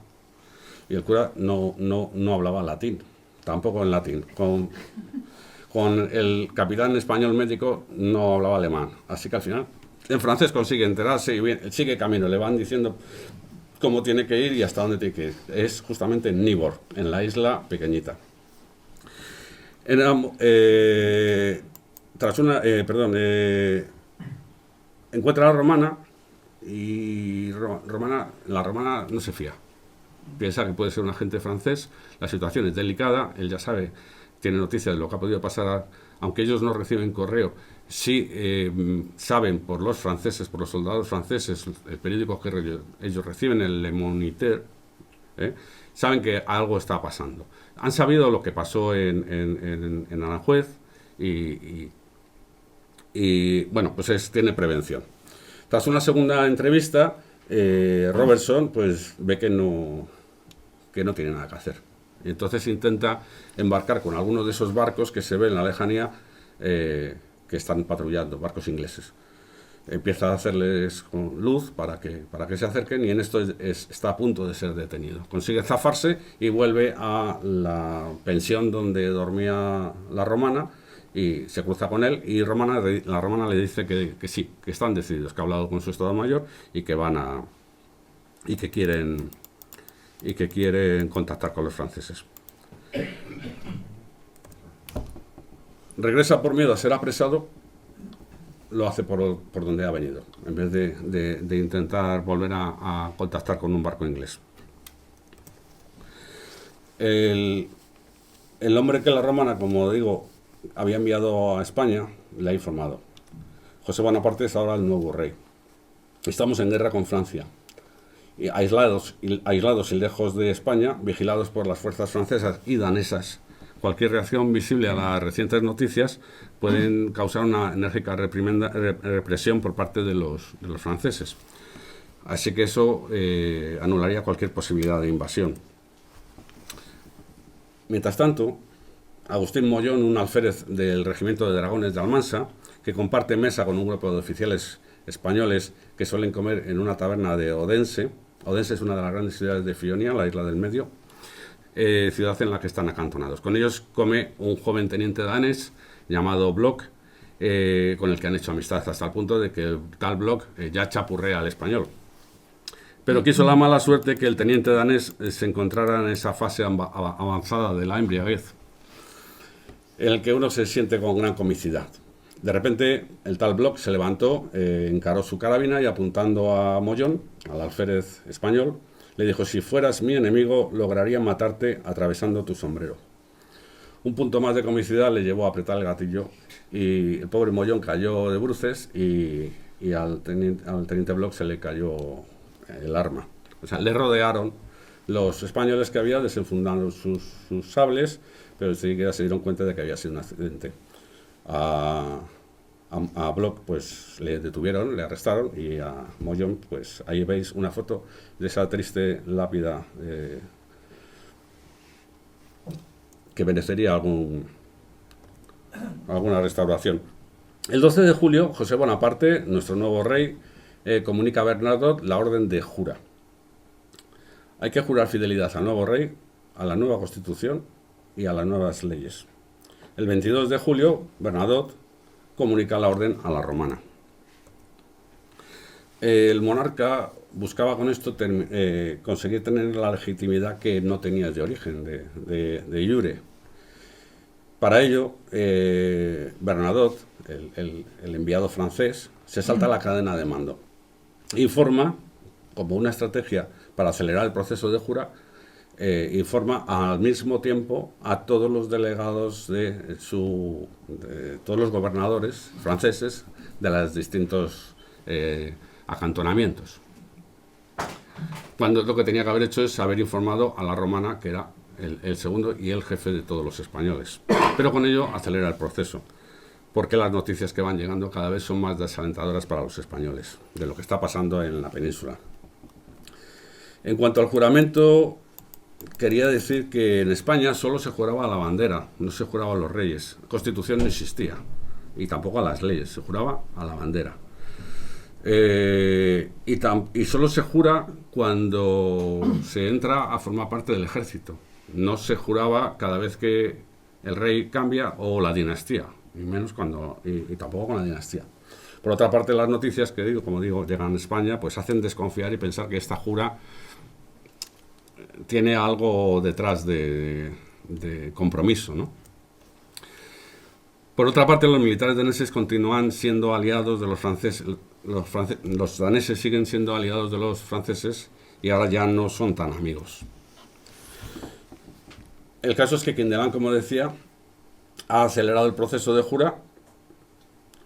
y el cura no hablaba latín, tampoco en latín. Con el capitán español médico no hablaba alemán, así que al final en francés consigue enterarse y bien, sigue camino, le van diciendo cómo tiene que ir y hasta dónde tiene que ir. Es justamente en Nivor, en la isla pequeñita. Encuentra a la romana y la romana no se fía. Piensa que puede ser un agente francés, la situación es delicada, él ya sabe, tiene noticias de lo que ha podido pasar, aunque ellos no reciben correo, sí saben por los franceses, por los soldados franceses, el periódico que ellos reciben, el Le Moniteur, saben que algo está pasando. Han sabido lo que pasó en Aranjuez y bueno, pues tiene prevención. Tras una segunda entrevista, Robertson pues ve que no tiene nada que hacer. Y entonces intenta embarcar con algunos de esos barcos que se ven en la lejanía que están patrullando, barcos ingleses. Empieza a hacerles con luz para que se acerquen, y en esto está a punto de ser detenido. Consigue zafarse y vuelve a la pensión donde dormía la romana y se cruza con él, y la romana le dice que sí, que están decididos, que ha hablado con su Estado Mayor y que quieren contactar con los franceses. Regresa por miedo a ser apresado, lo hace por donde ha venido, en vez de intentar volver a contactar con un barco inglés. El hombre que la romana, como digo, había enviado a España, le ha informado: José Bonaparte es ahora el nuevo rey. Estamos en guerra con Francia, y aislados y lejos de España, vigilados por las fuerzas francesas y danesas. Cualquier reacción visible a las recientes noticias pueden causar una enérgica represión por parte de los franceses. Así que eso anularía cualquier posibilidad de invasión. Mientras tanto, Agustín Mollón, un alférez del regimiento de dragones de Almansa, que comparte mesa con un grupo de oficiales españoles que suelen comer en una taberna de Odense. Odense es una de las grandes ciudades de Frionia, la isla del Medio, ciudad en la que están acantonados. Con ellos come un joven teniente danés llamado Bloch, con el que han hecho amistad, hasta el punto de que el tal Bloch ya chapurrea al español. Pero quiso la mala suerte que el teniente danés se encontrara en esa fase avanzada de la embriaguez, en el que uno se siente con gran comicidad. De repente, el tal Bloch se levantó, encaró su carabina y, apuntando a Mollón, al alférez español, le dijo: si fueras mi enemigo, lograría matarte atravesando tu sombrero. Un punto más de comicidad le llevó a apretar el gatillo, y el pobre Mollón cayó de bruces, y al teniente Bloch se le cayó el arma. O sea, le rodearon los españoles que había, desenfundaron sus sables, pero enseguida se dieron cuenta de que había sido un accidente. A Bloch pues le detuvieron, le arrestaron, y a Mollón, pues ahí veis una foto de esa triste lápida que merecería alguna restauración. El 12 de julio, José Bonaparte, nuestro nuevo rey, comunica a Bernadotte la orden de jura. Hay que jurar fidelidad al nuevo rey, a la nueva constitución y a las nuevas leyes. El 22 de julio, Bernadotte comunica la orden a la romana. El monarca buscaba con esto conseguir tener la legitimidad que no tenía de origen, de iure. Para ello, Bernadotte, el enviado francés, se salta la cadena de mando. Informa, como una estrategia para acelerar el proceso de jura, informa al mismo tiempo a todos los delegados de todos los gobernadores franceses de los distintos acantonamientos. Cuando lo que tenía que haber hecho es haber informado a la romana, que era el segundo y el jefe de todos los españoles. Pero con ello acelera el proceso, porque las noticias que van llegando cada vez son más desalentadoras para los españoles de lo que está pasando en la península. En cuanto al juramento, quería decir que en España solo se juraba a la bandera, no se juraba a los reyes. La Constitución no existía, y tampoco a las leyes, se juraba a la bandera. Y solo se jura cuando se entra a formar parte del ejército. No se juraba cada vez que el rey cambia o la dinastía, y menos y tampoco con la dinastía. Por otra parte, las noticias que como digo, llegan a España, pues hacen desconfiar y pensar que esta jura tiene algo detrás de compromiso, ¿no? Por otra parte, los militares daneses continúan siendo aliados de los franceses. Los daneses siguen siendo aliados de los franceses y ahora ya no son tan amigos. El caso es que Quindelán, como decía, ha acelerado el proceso de jura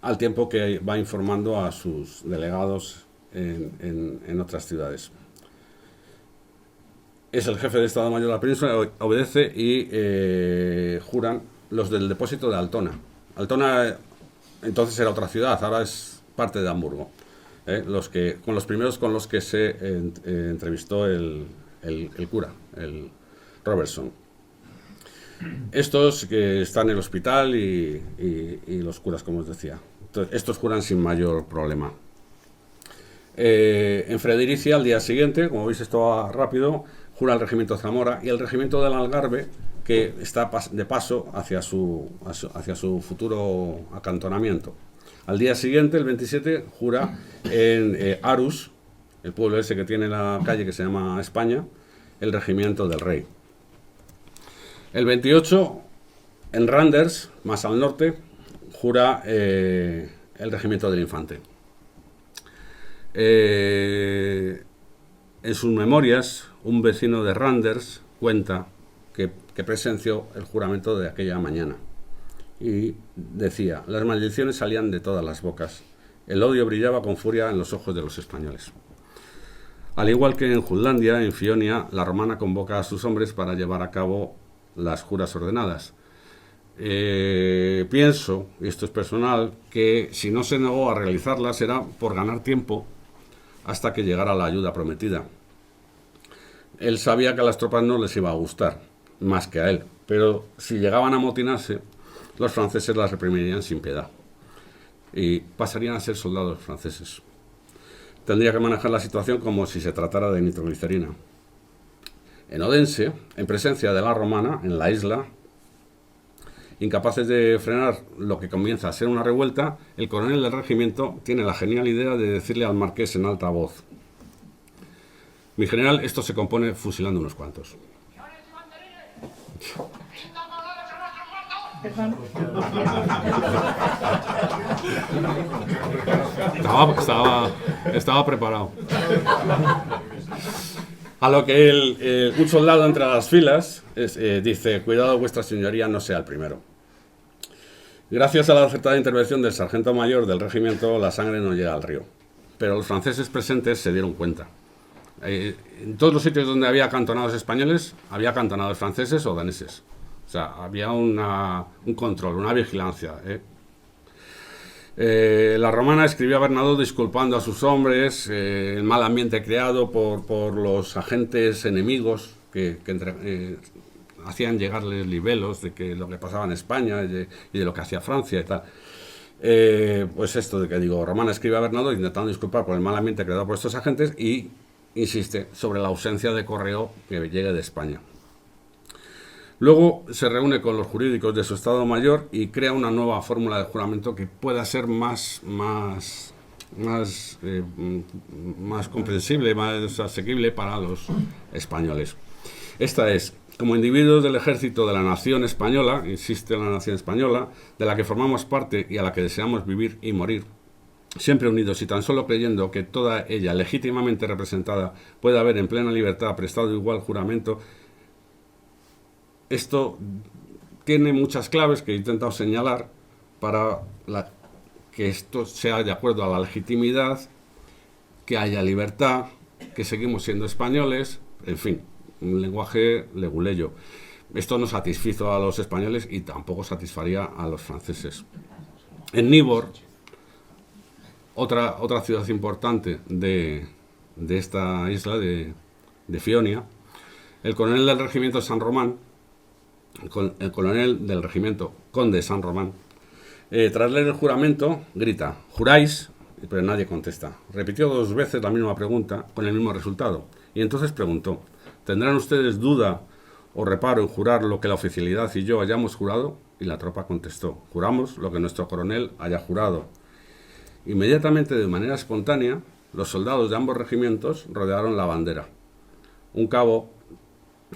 al tiempo que va informando a sus delegados en otras ciudades. Es el jefe de Estado Mayor de la península, obedece, y juran los del depósito de Altona. Altona entonces era otra ciudad, ahora es parte de Hamburgo. con los primeros con los que se entrevistó el cura, el Robertson. Estos que están en el hospital y los curas, como os decía. Entonces, estos juran sin mayor problema. En Fredericia, al día siguiente, como veis esto va rápido, jura el regimiento Zamora y el regimiento del Algarve, que está de paso hacia su futuro acantonamiento. Al día siguiente, el 27, jura en Arús, el pueblo ese que tiene la calle que se llama España, el regimiento del Rey. El 28, en Randers, más al norte, jura el regimiento del Infante. En sus memorias, un vecino de Randers cuenta que presenció el juramento de aquella mañana. Y decía: las maldiciones salían de todas las bocas. El odio brillaba con furia en los ojos de los españoles. Al igual que en Jutlandia, en Fionia, la romana convoca a sus hombres para llevar a cabo las juras ordenadas. Pienso, y esto es personal, que si no se negó a realizarlas era por ganar tiempo hasta que llegara la ayuda prometida. Él sabía que a las tropas no les iba a gustar, más que a él, pero si llegaban a amotinarse, los franceses las reprimirían sin piedad y pasarían a ser soldados franceses. Tendría que manejar la situación como si se tratara de nitroglicerina. En Odense, en presencia de la romana, en la isla, incapaces de frenar lo que comienza a ser una revuelta, el coronel del regimiento tiene la genial idea de decirle al marqués en alta voz: mi general, esto se compone fusilando unos cuantos. Estaba preparado. A lo que un soldado entra a las filas, dice: cuidado, vuestra señoría, no sea el primero. Gracias a la acertada intervención del sargento mayor del regimiento, la sangre no llega al río. Pero los franceses presentes se dieron cuenta. En todos los sitios donde había acantonados españoles, había acantonados franceses o daneses. O sea, había un control, una vigilancia. La romana escribió a Bernadotte disculpando a sus hombres el mal ambiente creado por los agentes enemigos que hacían llegarles libelos de lo que pasaba en España y de lo que hacía Francia y tal. Pues esto de que digo, romana escribe a Bernadotte intentando disculpar por el mal ambiente creado por estos agentes y insiste sobre la ausencia de correo que llegue de España. Luego se reúne con los jurídicos de su Estado Mayor y crea una nueva fórmula de juramento que pueda ser más comprensible, más asequible para los españoles. Esta es: como individuos del ejército de la nación española, insiste la nación española, de la que formamos parte y a la que deseamos vivir y morir, siempre unidos y tan solo creyendo que toda ella legítimamente representada puede haber en plena libertad prestado igual juramento. Esto tiene muchas claves que he intentado señalar para que esto sea de acuerdo a la legitimidad, que haya libertad, que seguimos siendo españoles, en fin, un lenguaje leguleyo. Esto no satisfizo a los españoles y tampoco satisfaría a los franceses. En Nivor, otra ciudad importante de esta isla de Fionia, el coronel del regimiento San Román, el coronel del regimiento Conde San Román, tras leer el juramento, grita: ¿juráis? Pero nadie contesta. Repitió 2 veces la misma pregunta con el mismo resultado. Y entonces preguntó: ¿tendrán ustedes duda o reparo en jurar lo que la oficialidad y yo hayamos jurado? Y la tropa contestó: juramos lo que nuestro coronel haya jurado. Inmediatamente, de manera espontánea, los soldados de ambos regimientos rodearon la bandera. Un cabo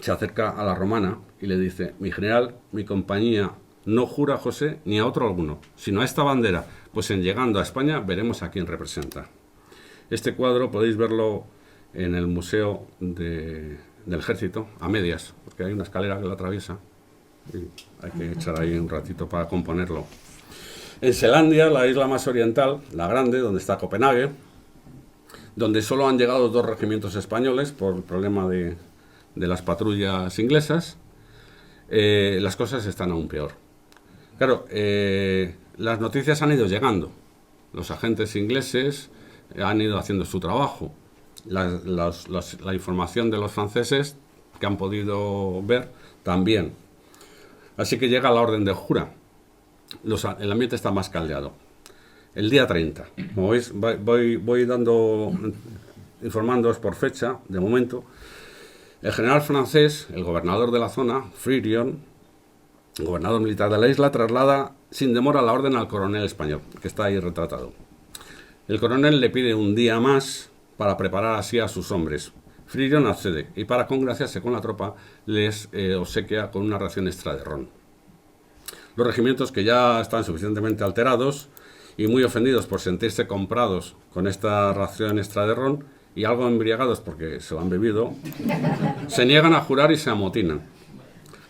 se acerca a la romana y le dice: mi general, mi compañía no jura a José ni a otro alguno, sino a esta bandera, pues en llegando a España veremos a quién representa. Este cuadro podéis verlo en el Museo del Ejército, a medias, porque hay una escalera que lo atraviesa y hay que echar ahí un ratito para componerlo. En Selandia, la isla más oriental, la grande, donde está Copenhague, donde solo han llegado 2 regimientos españoles por el problema de las patrullas inglesas, las cosas están aún peor. Claro, las noticias han ido llegando. Los agentes ingleses han ido haciendo su trabajo. La información de los franceses que han podido ver también. Así que llega la orden de jura. El ambiente está más caldeado. El día 30, como veis, voy informándoos por fecha, de momento. El general francés, el gobernador de la zona, Fririon, el gobernador militar de la isla, traslada sin demora la orden al coronel español, que está ahí retratado. El coronel le pide un día más para preparar así a sus hombres. Fririon accede y para congraciarse con la tropa les obsequia con una ración extra de ron. Los regimientos, que ya están suficientemente alterados y muy ofendidos por sentirse comprados con esta ración extra de ron y algo embriagados porque se lo han bebido, se niegan a jurar y se amotinan.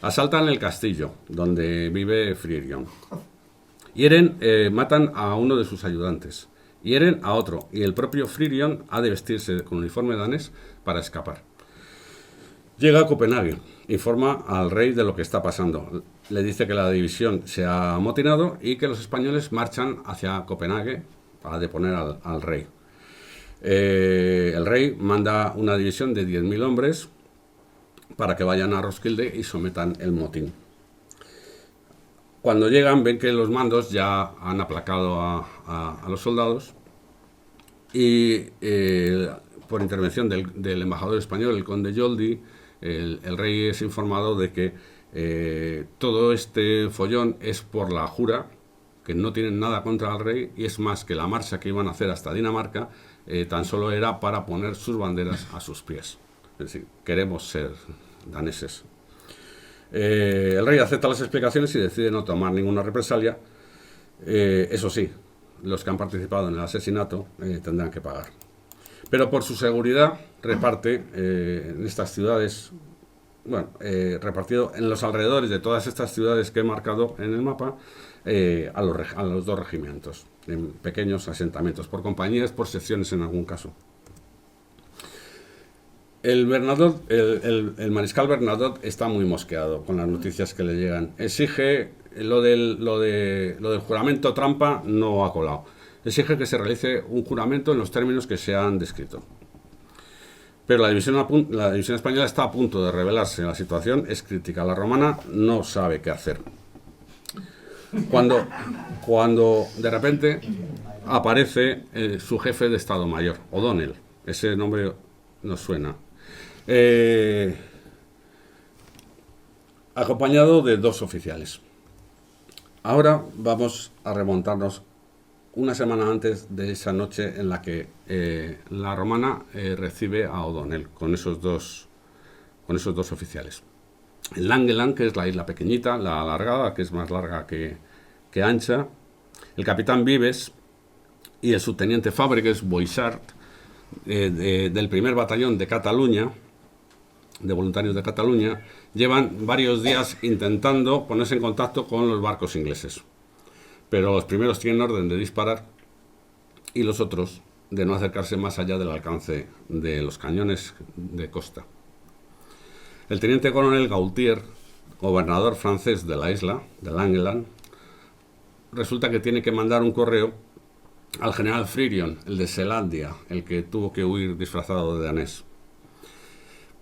Asaltan el castillo donde vive Fririon. Matan a uno de sus ayudantes. Hieren a otro y el propio Fririon ha de vestirse con uniforme danés para escapar. Llega a Copenhague, informa al rey de lo que está pasando. Le dice que la división se ha amotinado y que los españoles marchan hacia Copenhague para deponer al rey. El rey manda una división de 10.000 hombres para que vayan a Roskilde y sometan el motín. Cuando llegan ven que los mandos ya han aplacado a los soldados y por intervención del embajador español, el conde Yoldi, el rey es informado de que todo este follón es por la jura, que no tienen nada contra el rey, y es más que la marcha que iban a hacer hasta Dinamarca tan solo era para poner sus banderas a sus pies. Es decir, queremos ser daneses. El rey acepta las explicaciones y decide no tomar ninguna represalia. Eso sí, los que han participado en el asesinato tendrán que pagar. Pero por su seguridad reparte en estas ciudades, repartido en los alrededores de todas estas ciudades que he marcado en el mapa, a los dos regimientos, en pequeños asentamientos, por compañías, por secciones en algún caso. El mariscal Bernadotte está muy mosqueado con las noticias que le llegan. Exige lo del juramento trampa, no ha colado. Exige que se realice un juramento en los términos que se han descrito. Pero la división española está a punto de rebelarse. La situación es crítica. La romana no sabe qué hacer. Cuando de repente aparece su jefe de Estado Mayor, O'Donnell. Ese nombre nos suena. Acompañado de 2 oficiales. Ahora vamos a remontarnos una semana antes de esa noche en la que la romana recibe a O'Donnell con esos dos oficiales. En Langeland, que es la isla pequeñita, la alargada, que es más larga que ancha, el capitán Vives y el subteniente Fàbregues Boixart del primer batallón de Cataluña, de voluntarios de Cataluña, llevan varios días intentando ponerse en contacto con los barcos ingleses. Pero los primeros tienen orden de disparar y los otros de no acercarse más allá del alcance de los cañones de costa. El teniente coronel Gaultier, gobernador francés de la isla, de Langeland, resulta que tiene que mandar un correo al general Fririon, el de Selandia, el que tuvo que huir disfrazado de danés.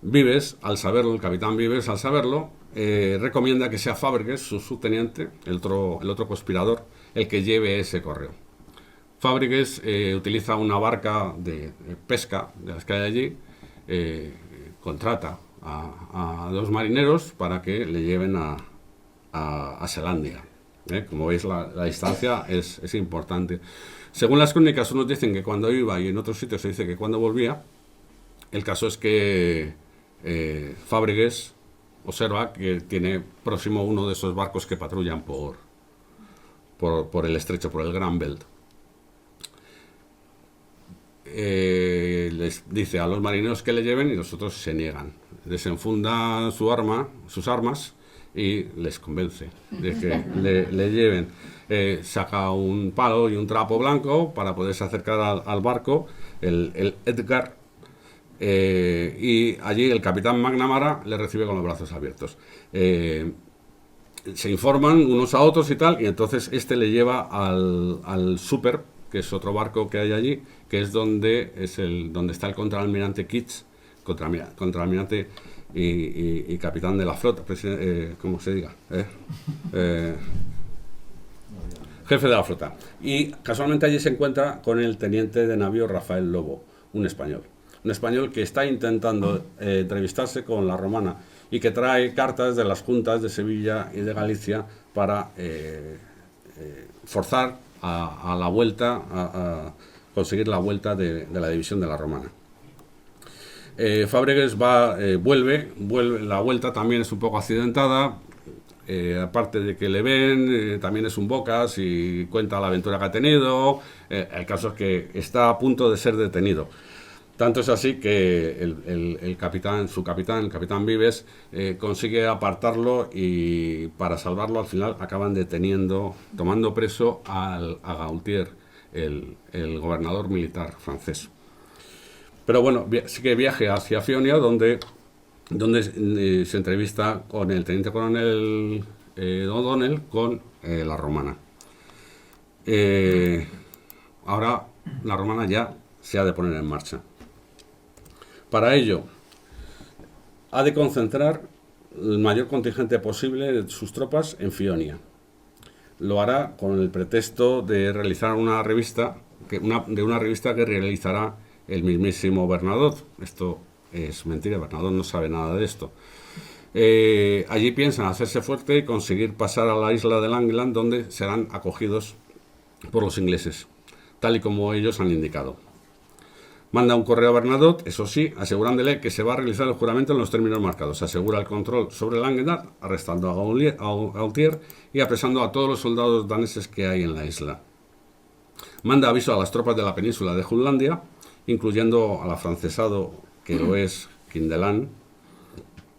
Vives, al saberlo, el capitán Vives, al saberlo, recomienda que sea Fàbregues, su subteniente, el otro conspirador, el que lleve ese correo. Fàbregues utiliza una barca de pesca de las que hay allí, contrata a 2 marineros para que le lleven a Selandia. Como veis, la distancia es importante. Según las crónicas, unos dicen que cuando iba y en otros sitios se dice que cuando volvía. El caso es que Fàbregues observa que tiene próximo uno de esos barcos que patrullan por el estrecho, por el Gran Belt. Les dice a los marineros que le lleven y los otros se niegan. Desenfundan sus armas y les convence de que le lleven. Saca un palo y un trapo blanco para poderse acercar al barco, el Edgar, y allí el capitán McNamara le recibe con los brazos abiertos. Se informan unos a otros y tal, y entonces le lleva al súper que es otro barco que hay allí, que es donde está el contraalmirante Kitts, contraalmirante y capitán de la flota, ¿cómo se diga? Jefe de la flota. Y casualmente allí se encuentra con el teniente de navío Rafael Lobo, un español que está intentando entrevistarse con la Romana y que trae cartas de las juntas de Sevilla y de Galicia para forzar a la vuelta, a conseguir la vuelta de la división de la Romana. Fábregues vuelve, la vuelta también es un poco accidentada, aparte de que le ven, también es un bocas y cuenta la aventura que ha tenido. El caso es que está a punto de ser detenido. Tanto es así que el capitán Vives, consigue apartarlo y para salvarlo al final acaban tomando preso a Gaultier, el gobernador militar francés. Pero bueno, sí que viaje hacia Fionia, donde se entrevista con el teniente coronel O'Donnell con la Romana. Ahora la Romana ya se ha de poner en marcha. Para ello, ha de concentrar el mayor contingente posible de sus tropas en Fionia. Lo hará con el pretexto de realizar una revista que realizará el mismísimo Bernadotte. Esto es mentira, Bernadotte no sabe nada de esto. Allí piensan hacerse fuerte y conseguir pasar a la isla de Langland, donde serán acogidos por los ingleses, tal y como ellos han indicado. Manda un correo a Bernadotte, eso sí, asegurándole que se va a realizar el juramento en los términos marcados. Asegura el control sobre Langeland, arrestando a Gaultier y apresando a todos los soldados daneses que hay en la isla. Manda aviso a las tropas de la península de Jutlandia, incluyendo al afrancesado que lo es Kindelan,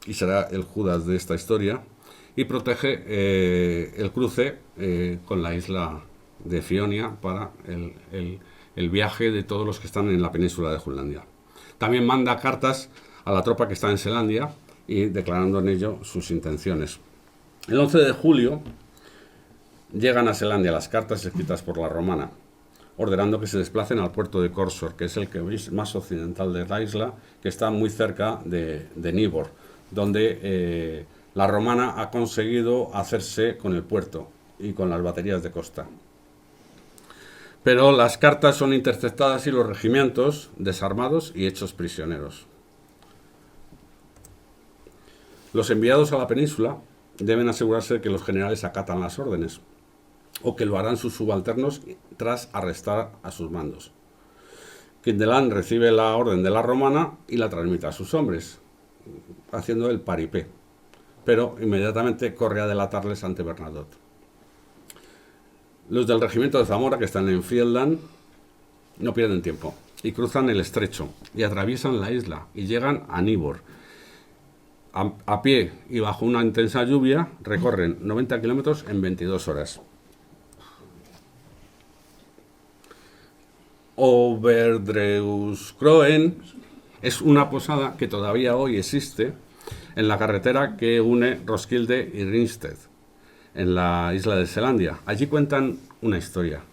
y será el Judas de esta historia, y protege el cruce con la isla de Fionia para el viaje de todos los que están en la península de Jutlandia. También manda cartas a la tropa que está en Selandia y declarando en ello sus intenciones. El 11 de julio llegan a Selandia las cartas escritas por la Romana, ordenando que se desplacen al puerto de Korsor, que es el que veis más occidental de la isla, que está muy cerca de Nibor, donde la Romana ha conseguido hacerse con el puerto y con las baterías de costa. Pero las cartas son interceptadas y los regimientos desarmados y hechos prisioneros. Los enviados a la península deben asegurarse de que los generales acatan las órdenes, o que lo harán sus subalternos tras arrestar a sus mandos. Kindelan recibe la orden de la Romana y la transmite a sus hombres, haciendo el paripé, pero inmediatamente corre a delatarles ante Bernadotte. Los del regimiento de Zamora, que están en Friedland, no pierden tiempo y cruzan el estrecho y atraviesan la isla y llegan a Nibor. A pie y bajo una intensa lluvia recorren 90 kilómetros en 22 horas. Overdreuskroen es una posada que todavía hoy existe en la carretera que une Roskilde y Ringsted, en la isla de Selandia. Allí cuentan una historia.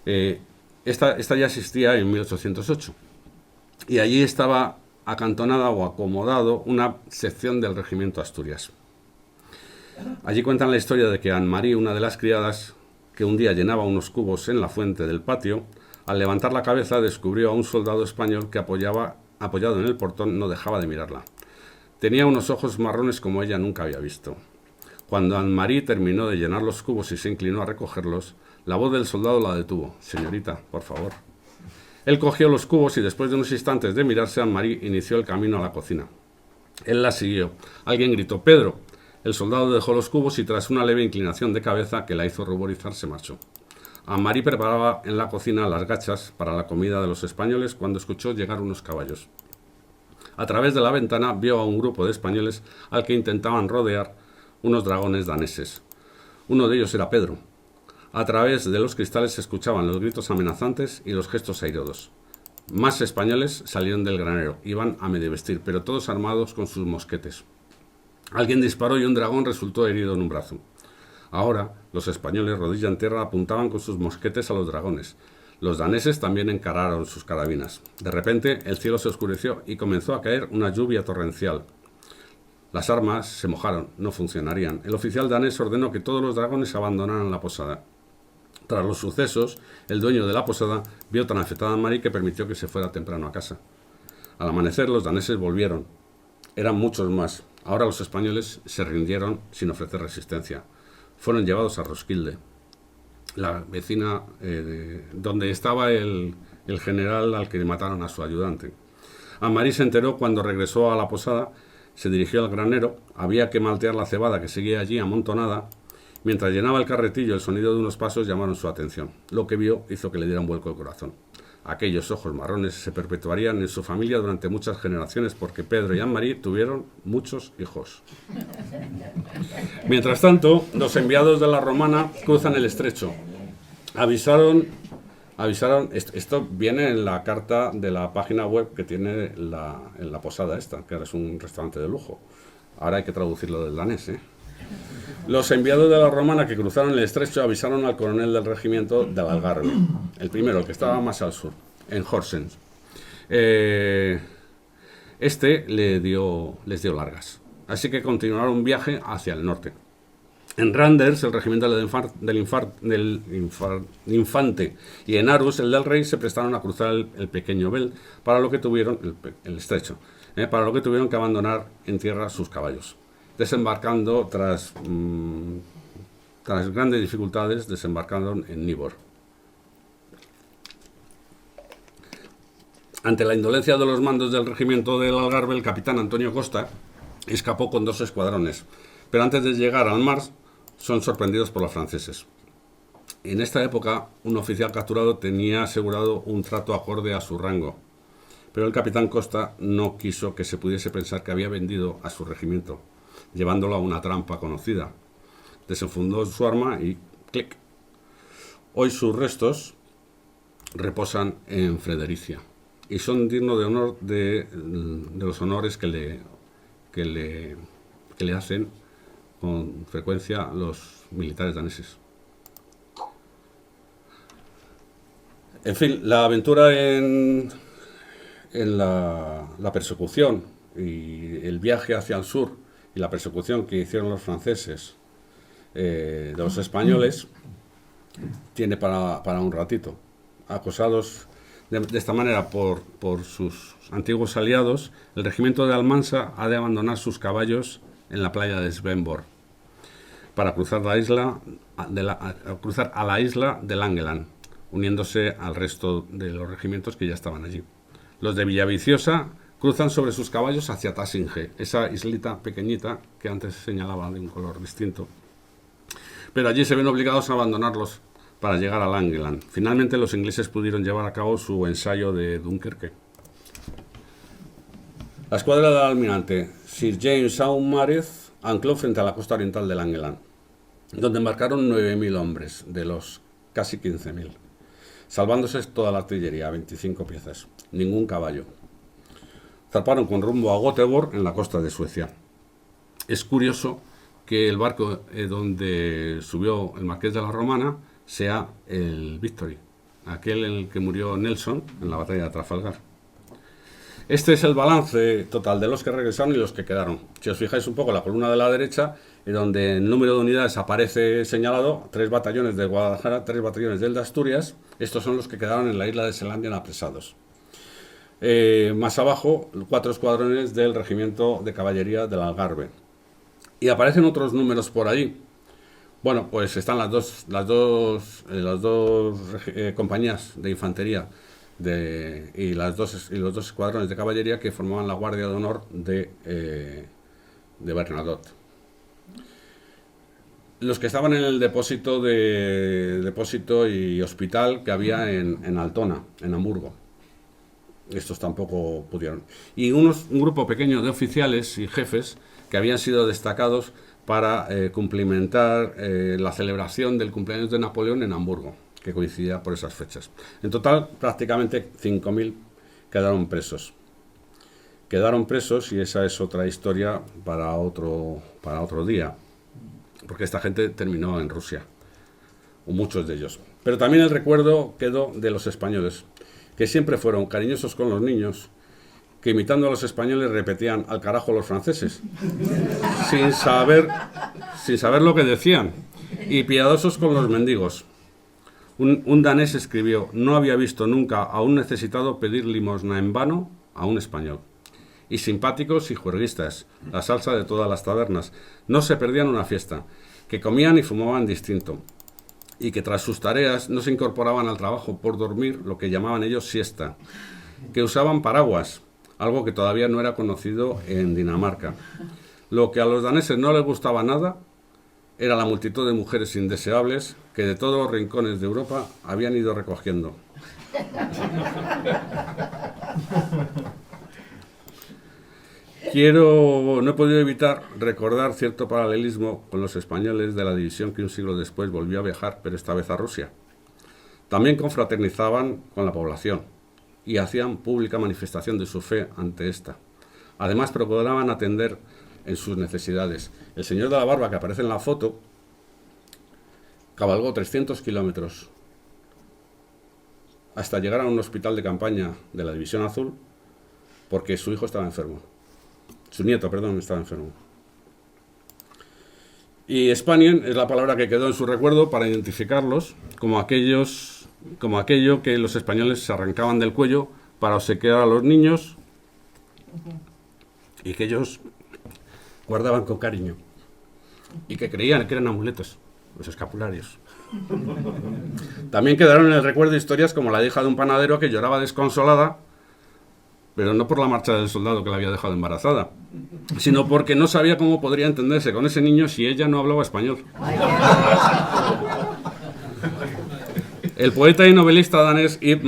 Esta ya existía en 1808 y allí estaba acantonada o acomodado una sección del regimiento Asturias. Allí cuentan la historia de que Anne-Marie, una de las criadas, que un día llenaba unos cubos en la fuente del patio, al levantar la cabeza descubrió a un soldado español que apoyado en el portón no dejaba de mirarla. Tenía unos ojos marrones como ella nunca había visto. Cuando Anne-Marie terminó de llenar los cubos y se inclinó a recogerlos, la voz del soldado la detuvo. «Señorita, por favor». Él cogió los cubos y después de unos instantes de mirarse, Anne-Marie inició el camino a la cocina. Él la siguió. Alguien gritó «¡Pedro!». El soldado dejó los cubos y tras una leve inclinación de cabeza que la hizo ruborizar se marchó. Anne-Marie preparaba en la cocina las gachas para la comida de los españoles cuando escuchó llegar unos caballos. A través de la ventana vio a un grupo de españoles al que intentaban rodear unos dragones daneses. Uno de ellos era Pedro. A través de los cristales se escuchaban los gritos amenazantes y los gestos airados. Más españoles salieron del granero, iban a medio vestir, pero todos armados con sus mosquetes. Alguien disparó y un dragón resultó herido en un brazo. Ahora, los españoles, rodilla en tierra, apuntaban con sus mosquetes a los dragones. Los daneses también encararon sus carabinas. De repente, el cielo se oscureció y comenzó a caer una lluvia torrencial. Las armas se mojaron, no funcionarían. El oficial danés ordenó que todos los dragones abandonaran la posada. Tras los sucesos, el dueño de la posada vio tan afectada a Marie que permitió que se fuera temprano a casa. Al amanecer, los daneses volvieron. Eran muchos más. Ahora los españoles se rindieron sin ofrecer resistencia. Fueron llevados a Roskilde, la vecina donde estaba el general al que mataron a su ayudante. Anne-Marie se enteró cuando regresó a la posada, se dirigió al granero, había que maltear la cebada que seguía allí amontonada. Mientras llenaba el carretillo, el sonido de unos pasos llamaron su atención. Lo que vio hizo que le diera un vuelco el corazón. Aquellos ojos marrones se perpetuarían en su familia durante muchas generaciones porque Pedro y Anne-Marie tuvieron muchos hijos. Mientras tanto, los enviados de la Romana cruzan el estrecho. Avisaron, esto viene en la carta de la página web que tiene en la posada esta, que ahora es un restaurante de lujo. Ahora hay que traducirlo del danés, ¿eh? Los enviados de la Romana que cruzaron el estrecho avisaron al coronel del regimiento del Algarve, el primero, el que estaba más al sur, en Horsens. Este les dio largas, así que continuaron un viaje hacia el norte. En Randers, el regimiento del infante, y en Arus, el del rey, se prestaron a cruzar el pequeño Bel, para lo que tuvieron el estrecho, para lo que tuvieron que abandonar en tierra sus caballos. Desembarcando tras grandes dificultades, desembarcaron en Nivor. Ante la indolencia de los mandos del regimiento del Algarve, el capitán Antonio Costa escapó con 2 escuadrones, pero antes de llegar al mar son sorprendidos por los franceses. En esta época, un oficial capturado tenía asegurado un trato acorde a su rango, pero el capitán Costa no quiso que se pudiese pensar que había vendido a su regimiento, llevándolo a una trampa conocida. Desenfundó su arma y ¡clic! Hoy sus restos reposan en Fredericia y son dignos de honor de los honores que le hacen con frecuencia los militares daneses. En fin, la aventura en la persecución y el viaje hacia el sur y la persecución que hicieron los franceses de los españoles tiene para un ratito. Acosados de esta manera por sus antiguos aliados, el regimiento de Almansa ha de abandonar sus caballos en la playa de Svenborg para cruzar a la isla de Langeland, uniéndose al resto de los regimientos que ya estaban allí. Los de Villaviciosa cruzan sobre sus caballos hacia Tasinge, esa islita pequeñita que antes señalaba de un color distinto. Pero allí se ven obligados a abandonarlos para llegar a Langeland. Finalmente los ingleses pudieron llevar a cabo su ensayo de Dunkerque. La escuadra del almirante Sir James Saumarez ancló frente a la costa oriental de Langeland, donde embarcaron 9.000 hombres, de los casi 15.000, salvándose toda la artillería, 25 piezas, ningún caballo. Zarparon con rumbo a Göteborg, en la costa de Suecia. Es curioso que el barco donde subió el Marqués de la Romana sea el Victory, aquel en el que murió Nelson en la batalla de Trafalgar. Este es el balance total de los que regresaron y los que quedaron. Si os fijáis un poco, la columna de la derecha, donde el número de unidades aparece señalado, 3 batallones de Guadalajara, 3 batallones del de Asturias. Estos son los que quedaron en la isla de Selandia apresados. Más abajo, 4 escuadrones del regimiento de caballería del Algarve. Y aparecen otros números por ahí. Bueno, pues están las dos compañías de infantería y los dos escuadrones de caballería que formaban la Guardia de Honor de Bernadotte. Los que estaban en el depósito y hospital que había en Altona, en Hamburgo. Estos tampoco pudieron. Y un grupo pequeño de oficiales y jefes que habían sido destacados para cumplimentar la celebración del cumpleaños de Napoleón en Hamburgo, que coincidía por esas fechas. En total, prácticamente 5.000 quedaron presos. Y esa es otra historia para otro día. porque esta gente terminó en Rusia, o muchos de ellos. Pero también el recuerdo quedó de los españoles, que siempre fueron cariñosos con los niños, que imitando a los españoles repetían al carajo los franceses, sin saber lo que decían, y piadosos con los mendigos. Un danés escribió: no había visto nunca a un necesitado pedir limosna en vano a un español. Y simpáticos y juerguistas, la salsa de todas las tabernas, no se perdían una fiesta, que comían y fumaban distinto, y que tras sus tareas no se incorporaban al trabajo por dormir lo que llamaban ellos siesta, que usaban paraguas, algo que todavía no era conocido en Dinamarca. Lo que a los daneses no les gustaba nada era la multitud de mujeres indeseables que de todos los rincones de Europa habían ido recogiendo. No he podido evitar recordar cierto paralelismo con los españoles de la división que un siglo después volvió a viajar, pero esta vez a Rusia. También confraternizaban con la población y hacían pública manifestación de su fe ante esta. Además, procuraban atender en sus necesidades. El señor de la barba que aparece en la foto cabalgó 300 kilómetros hasta llegar a un hospital de campaña de la División Azul porque su hijo estaba enfermo. Su nieto, perdón, estaba enfermo. Y Spanien es la palabra que quedó en su recuerdo para identificarlos como aquello que los españoles se arrancaban del cuello para obsequiar a los niños y que ellos guardaban con cariño y que creían que eran amuletos, los escapularios. También quedaron en el recuerdo historias como la hija de un panadero que lloraba desconsolada, pero no por la marcha del soldado que la había dejado embarazada, sino porque no sabía cómo podría entenderse con ese niño si ella no hablaba español. El poeta y novelista danés Ib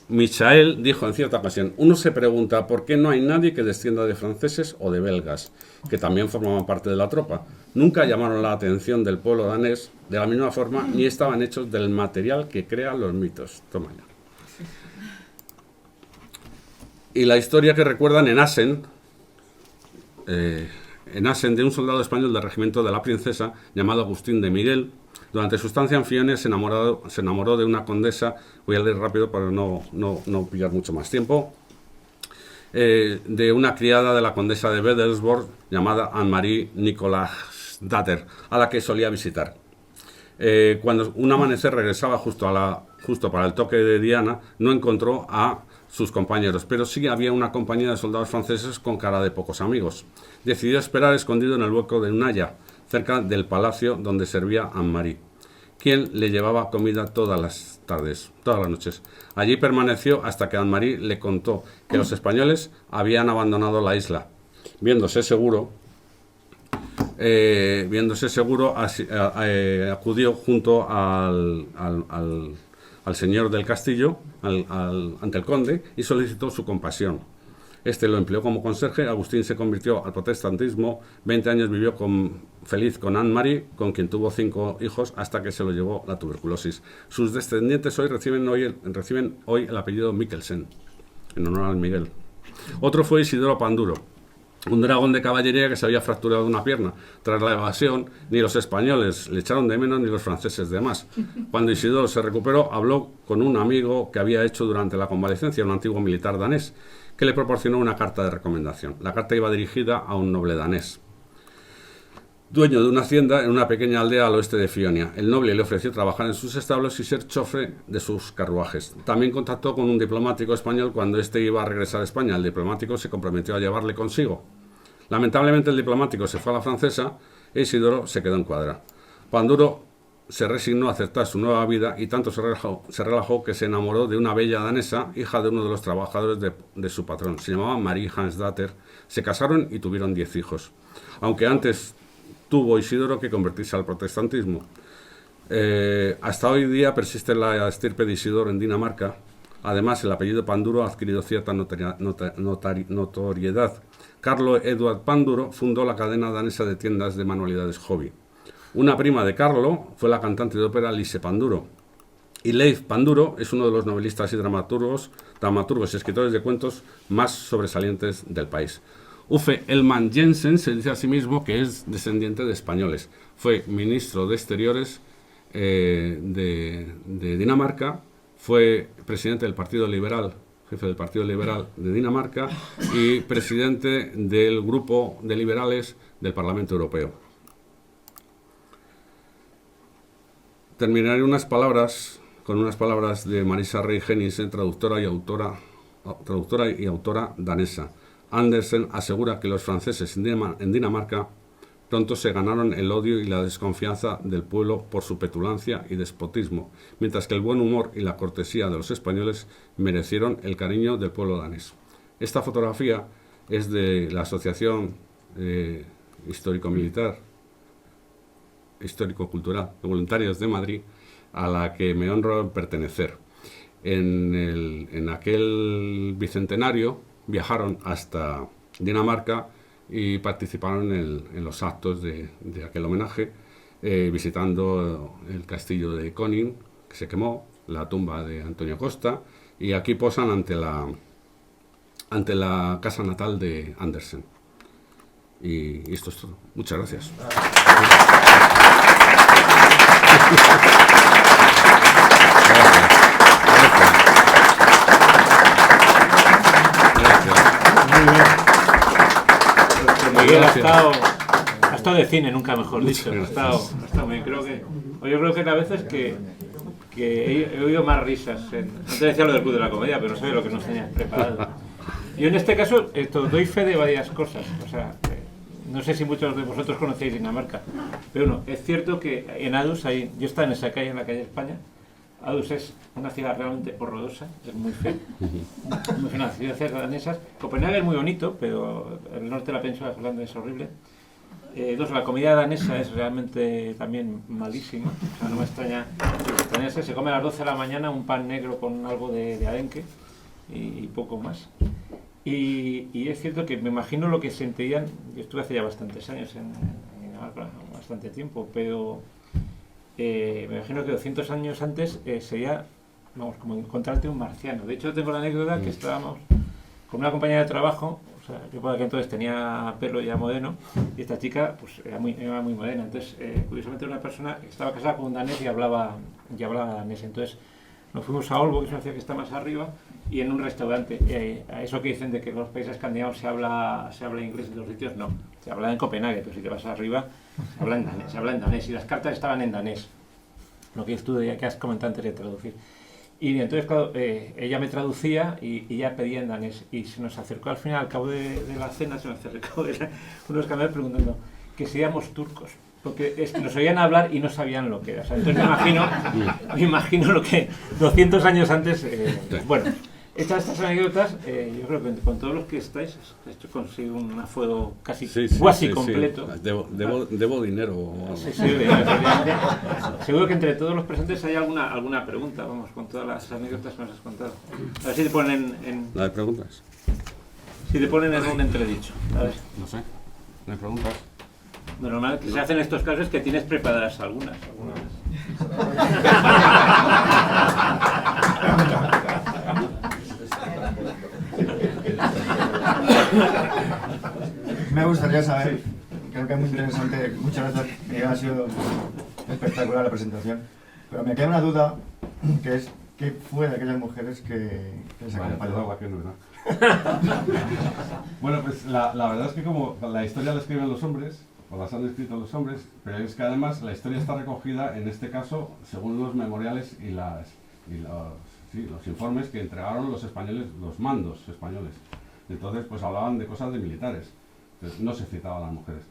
Michael dijo en cierta ocasión: uno se pregunta por qué no hay nadie que descienda de franceses o de belgas, que también formaban parte de la tropa. Nunca llamaron la atención del pueblo danés de la misma forma, ni estaban hechos del material que crea los mitos. Toma ya. Y la historia que recuerdan en Assen, de un soldado español del regimiento de la Princesa llamado Agustín de Miguel. Durante su estancia en Fione se enamoró de una condesa, voy a leer rápido para no pillar mucho más tiempo, de una criada de la condesa de Wedelsborg llamada Anne-Marie Nicolas-Datter, a la que solía visitar. Cuando un amanecer regresaba justo para el toque de Diana, no encontró a sus compañeros, pero sí había una compañía de soldados franceses con cara de pocos amigos. Decidió esperar escondido en el hueco de un haya, cerca del palacio donde servía Anne-Marie, quien le llevaba comida todas las noches. Allí permaneció hasta que Anne-Marie le contó que los españoles habían abandonado la isla. Viéndose seguro, acudió junto al señor del castillo, ante el conde, y solicitó su compasión. Este lo empleó como conserje. Agustín se convirtió al protestantismo. 20 años vivió feliz con Anne-Marie, con quien tuvo 5 hijos, hasta que se lo llevó la tuberculosis. Sus descendientes reciben hoy el apellido Mikkelsen, en honor al Miguel. Otro fue Isidoro Panduro, un dragón de caballería que se había fracturado una pierna. Tras la evasión, ni los españoles le echaron de menos ni los franceses de más. Cuando Isidoro se recuperó, habló con un amigo que había hecho durante la convalecencia, un antiguo militar danés, que le proporcionó una carta de recomendación. La carta iba dirigida a un noble danés, dueño de una hacienda en una pequeña aldea al oeste de Fionia. El noble le ofreció trabajar en sus establos y ser chofer de sus carruajes. También contactó con un diplomático español cuando éste iba a regresar a España. El diplomático se comprometió a llevarle consigo. Lamentablemente el diplomático se fue a la francesa e Isidoro se quedó en cuadra. Panduro se resignó a aceptar su nueva vida y tanto se relajó que se enamoró de una bella danesa, hija de uno de los trabajadores de su patrón. Se llamaba Marie Hansdatter. Se casaron y tuvieron 10 hijos. Aunque antes tuvo Isidoro que convertirse al protestantismo. Hasta hoy día persiste la estirpe de Isidoro en Dinamarca. Además, el apellido Panduro ha adquirido cierta notoriedad. Carlo Eduard Panduro fundó la cadena danesa de tiendas de manualidades Hobby. Una prima de Carlo fue la cantante de ópera Lise Panduro. Y Leif Panduro es uno de los novelistas y dramaturgos y escritores de cuentos más sobresalientes del país. Uffe Ellemann-Jensen se dice a sí mismo que es descendiente de españoles. Fue ministro de Exteriores de Dinamarca, fue presidente del Partido Liberal, jefe del Partido Liberal de Dinamarca y presidente del grupo de liberales del Parlamento Europeo. Terminaré con unas palabras de Marisa Rey Henningsen, traductora y autora danesa. Andersen asegura que los franceses en Dinamarca pronto se ganaron el odio y la desconfianza del pueblo por su petulancia y despotismo, mientras que el buen humor y la cortesía de los españoles merecieron el cariño del pueblo danés. Esta fotografía es de la Asociación Histórico-Cultural de Voluntarios de Madrid, a la que me honro en pertenecer. En aquel bicentenario viajaron hasta Dinamarca y participaron en los actos de aquel homenaje, visitando el castillo de Koning, que se quemó, la tumba de Antonio Costa, y aquí posan ante la casa natal de Andersen. Y esto es todo. Muchas gracias. Miguel ha estado de cine, nunca mejor dicho. Ha estado muy bien. Yo creo que a veces que he oído más risas. Antes decía lo del Club de la Comedia, pero no sé lo que nos tenías preparado. Yo en este caso doy fe de varias cosas. O sea, no sé si muchos de vosotros conocéis Dinamarca, pero no, es cierto que en Aarhus, yo estaba en esa calle, en la calle España. Aarhus es una ciudad realmente horrorosa, es muy fea, muy fea, ciudades danesas. Copenhague es muy bonito, pero el norte de la península Holanda es horrible. La comida danesa es realmente también malísima, o sea, no me extraña. Se come a las 12 de la mañana un pan negro con algo de arenque y poco más. Y es cierto que me imagino lo que sentirían. Yo estuve hace ya bastantes años en Dinamarca, bastante tiempo, pero me imagino que 200 años antes sería, como encontrarte un marciano. De hecho, tengo la anécdota que estábamos con una compañera de trabajo. O sea, yo por aquel entonces tenía pelo ya moreno y esta chica pues era muy morena. Entonces, curiosamente era una persona que estaba casada con un danés y hablaba danés. Entonces nos fuimos a Aalborg, que es una ciudad que está más arriba, y en un restaurante, a eso que dicen de que en los países escandinavos se habla inglés en los sitios, no, se habla en Copenhague, pero si te vas arriba se habla en danés y las cartas estaban en danés, lo que que has comentado antes de traducir. Y entonces, claro, ella me traducía y ella pedía en danés. Y se nos acercó al final, al cabo de la cena, se nos acercó unos camaradas preguntando que si éramos turcos. Porque nos oían hablar y no sabían lo que era. O sea, entonces me imagino lo que 200 años antes... bueno, hechas estas anécdotas, yo creo que con todos los que estáis, esto consigo un afuego casi completo. Sí. Debo dinero. Sí, seguro que entre todos los presentes hay alguna pregunta, vamos, con todas las anécdotas que nos has contado. A ver si te ponen en... ¿No hay preguntas? Si te ponen en un entredicho. A ver. No sé, ¿no hay preguntas? Lo normal que se hace en estos casos es que tienes preparadas algunas. Me gustaría saber, creo que es muy interesante, muchas gracias, Miguel, ha sido espectacular la presentación, pero me queda una duda, que es, ¿qué fue de aquellas mujeres que se acompañaron? Bueno, pues la verdad es que como la historia la escriben los hombres, o las han escrito los hombres, pero es que además la historia está recogida, en este caso, según los memoriales y los informes que entregaron los españoles, los mandos españoles. Entonces, pues hablaban de cosas de militares. Entonces, no se citaban a las mujeres.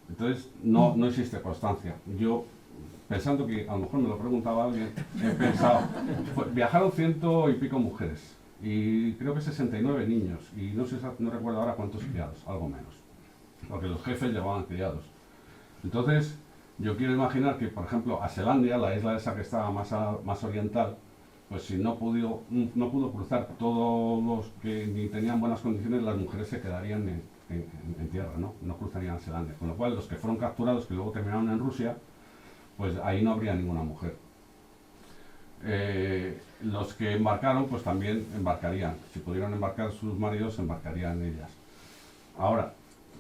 Entonces, no existe constancia. Yo, pensando que a lo mejor me lo preguntaba alguien, he pensado, viajaron 100 y pico mujeres, y creo que 69 niños, y no recuerdo ahora cuántos criados, algo menos, porque los jefes llevaban criados. Entonces, yo quiero imaginar que, por ejemplo, a Selandia, la isla esa que estaba más oriental, pues si no pudo cruzar todos los que ni tenían buenas condiciones, las mujeres se quedarían en tierra, no cruzarían Selandia. Con lo cual, los que fueron capturados, que luego terminaron en Rusia, pues ahí no habría ninguna mujer. Los que embarcaron, pues también embarcarían. Si pudieron embarcar sus maridos, embarcarían ellas. Ahora,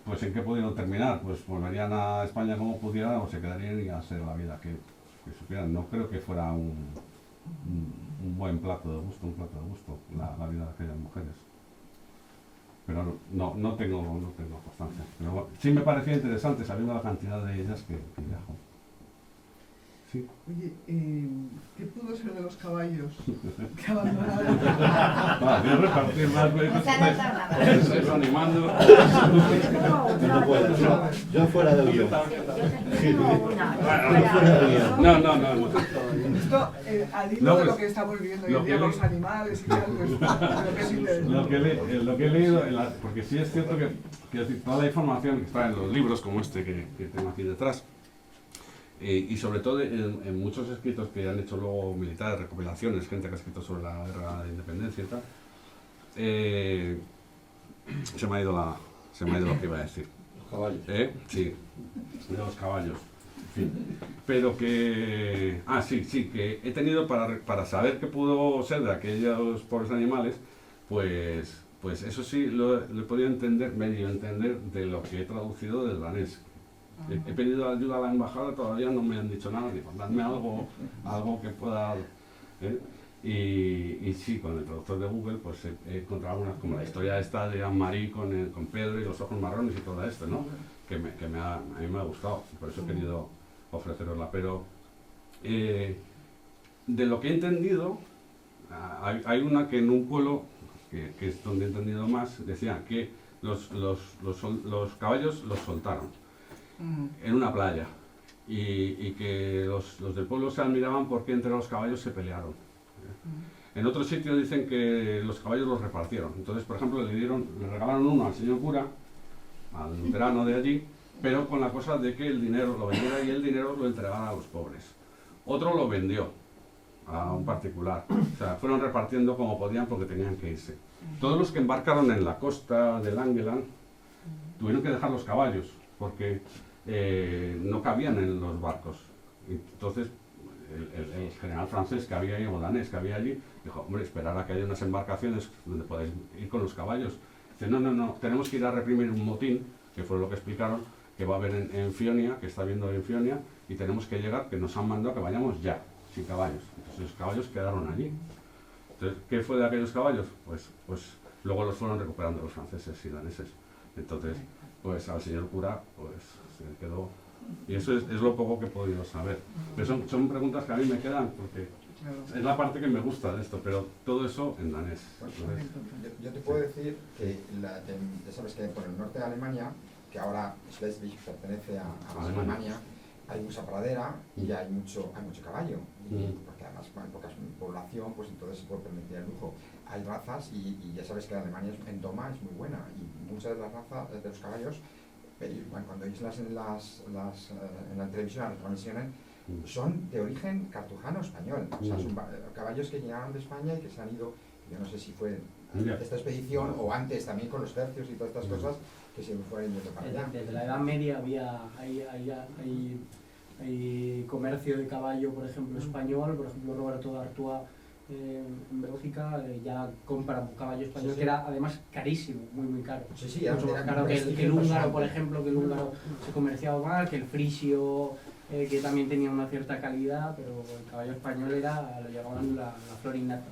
pues ¿en qué pudieron terminar? Pues volverían a España como pudieran o se quedarían y a ser la vida que supieran. No creo que fuera un buen plato de gusto, la vida de aquellas mujeres. Pero no tengo constancia. Pero bueno, sí me parecía interesante sabiendo la cantidad de ellas que viajó. Sí. Oye, ¿qué pudo ser de los caballos que abandonaron? Voy a repartir más veces. No se anota nada. Estáis animando. No puedo, yo fuera de guión. No. Esto, al hilo de lo que estamos viendo hoy en día con los animales y tal, pues lo que es interesante. Lo que he leído, porque sí es cierto que quiero decir, toda la información que está en los libros como este que tengo aquí detrás, y sobre todo en muchos escritos que han hecho luego militares, recopilaciones, gente que ha escrito sobre la guerra de independencia y tal, se me ha ido lo que iba a decir. Los caballos. Sí, de los caballos. En fin. Pero que... sí, que he tenido para saber qué pudo ser de aquellos pobres animales, pues eso sí lo he podido entender, medio entender de lo que he traducido del danés. He pedido ayuda a la embajada, todavía no me han dicho nada, digo, dadme algo que pueda... Y sí, con el traductor de Google pues he encontrado algunas, como la historia esta de Anne-Marie con Pedro y los ojos marrones y todo esto, ¿no? Que a mí me ha gustado, por eso he querido ofrecerosla. Pero de lo que he entendido, hay una que en un pueblo, que es donde he entendido más, decía que los caballos los soltaron en una playa y que los del pueblo se admiraban porque entre los caballos se pelearon. En otro sitio dicen que los caballos los repartieron. Entonces, por ejemplo, le regalaron uno al señor cura, al luterano de allí, pero con la cosa de que el dinero lo vendiera y el dinero lo entregara a los pobres. Otro lo vendió a un particular. O sea, fueron repartiendo como podían porque tenían que irse. Todos los que embarcaron en la costa del Ángelan tuvieron que dejar los caballos porque no cabían en los barcos. Entonces, el general francés que había ahí, o danés que había allí, dijo, hombre, esperar a que haya unas embarcaciones donde podáis ir con los caballos. Dice, no, tenemos que ir a reprimir un motín, que fue lo que explicaron, que va a haber en Fionia, que está habiendo en Fionia, y tenemos que llegar, que nos han mandado que vayamos ya, sin caballos. Entonces los caballos quedaron allí. Entonces, ¿qué fue de aquellos caballos? Pues luego los fueron recuperando los franceses y daneses. Entonces, pues al señor cura, pues se le quedó. Y eso es lo poco que he podido saber. Pero son preguntas que a mí me quedan, porque es la parte que me gusta de esto, pero todo eso en danés. Entonces, yo te puedo decir que ya sabes que por el norte de Alemania, que ahora Schleswig pertenece a Alemania, hay mucha pradera y hay mucho caballo, porque además hay poca población, pues entonces se puede permitir el lujo. Hay razas y ya sabes que Alemania en doma es muy buena y muchas de las razas de los caballos, bueno, cuando oís en la televisión, las transmisiones, son de origen cartujano español. O sea, son caballos que llegaron de España y que se han ido, yo no sé si fue esta expedición o antes también con los tercios y todas estas cosas, que se fueron yendo para allá. Desde la Edad Media hay comercio de caballo, por ejemplo, español. Por ejemplo, Roberto de Artois en Bélgica ya compra un caballo español que era además carísimo, muy caro. Sí, mucho más caro que el húngaro, por ejemplo, que el húngaro se comerciaba mal, que el frisio, que también tenía una cierta calidad, pero el caballo español lo llamaban la flor innata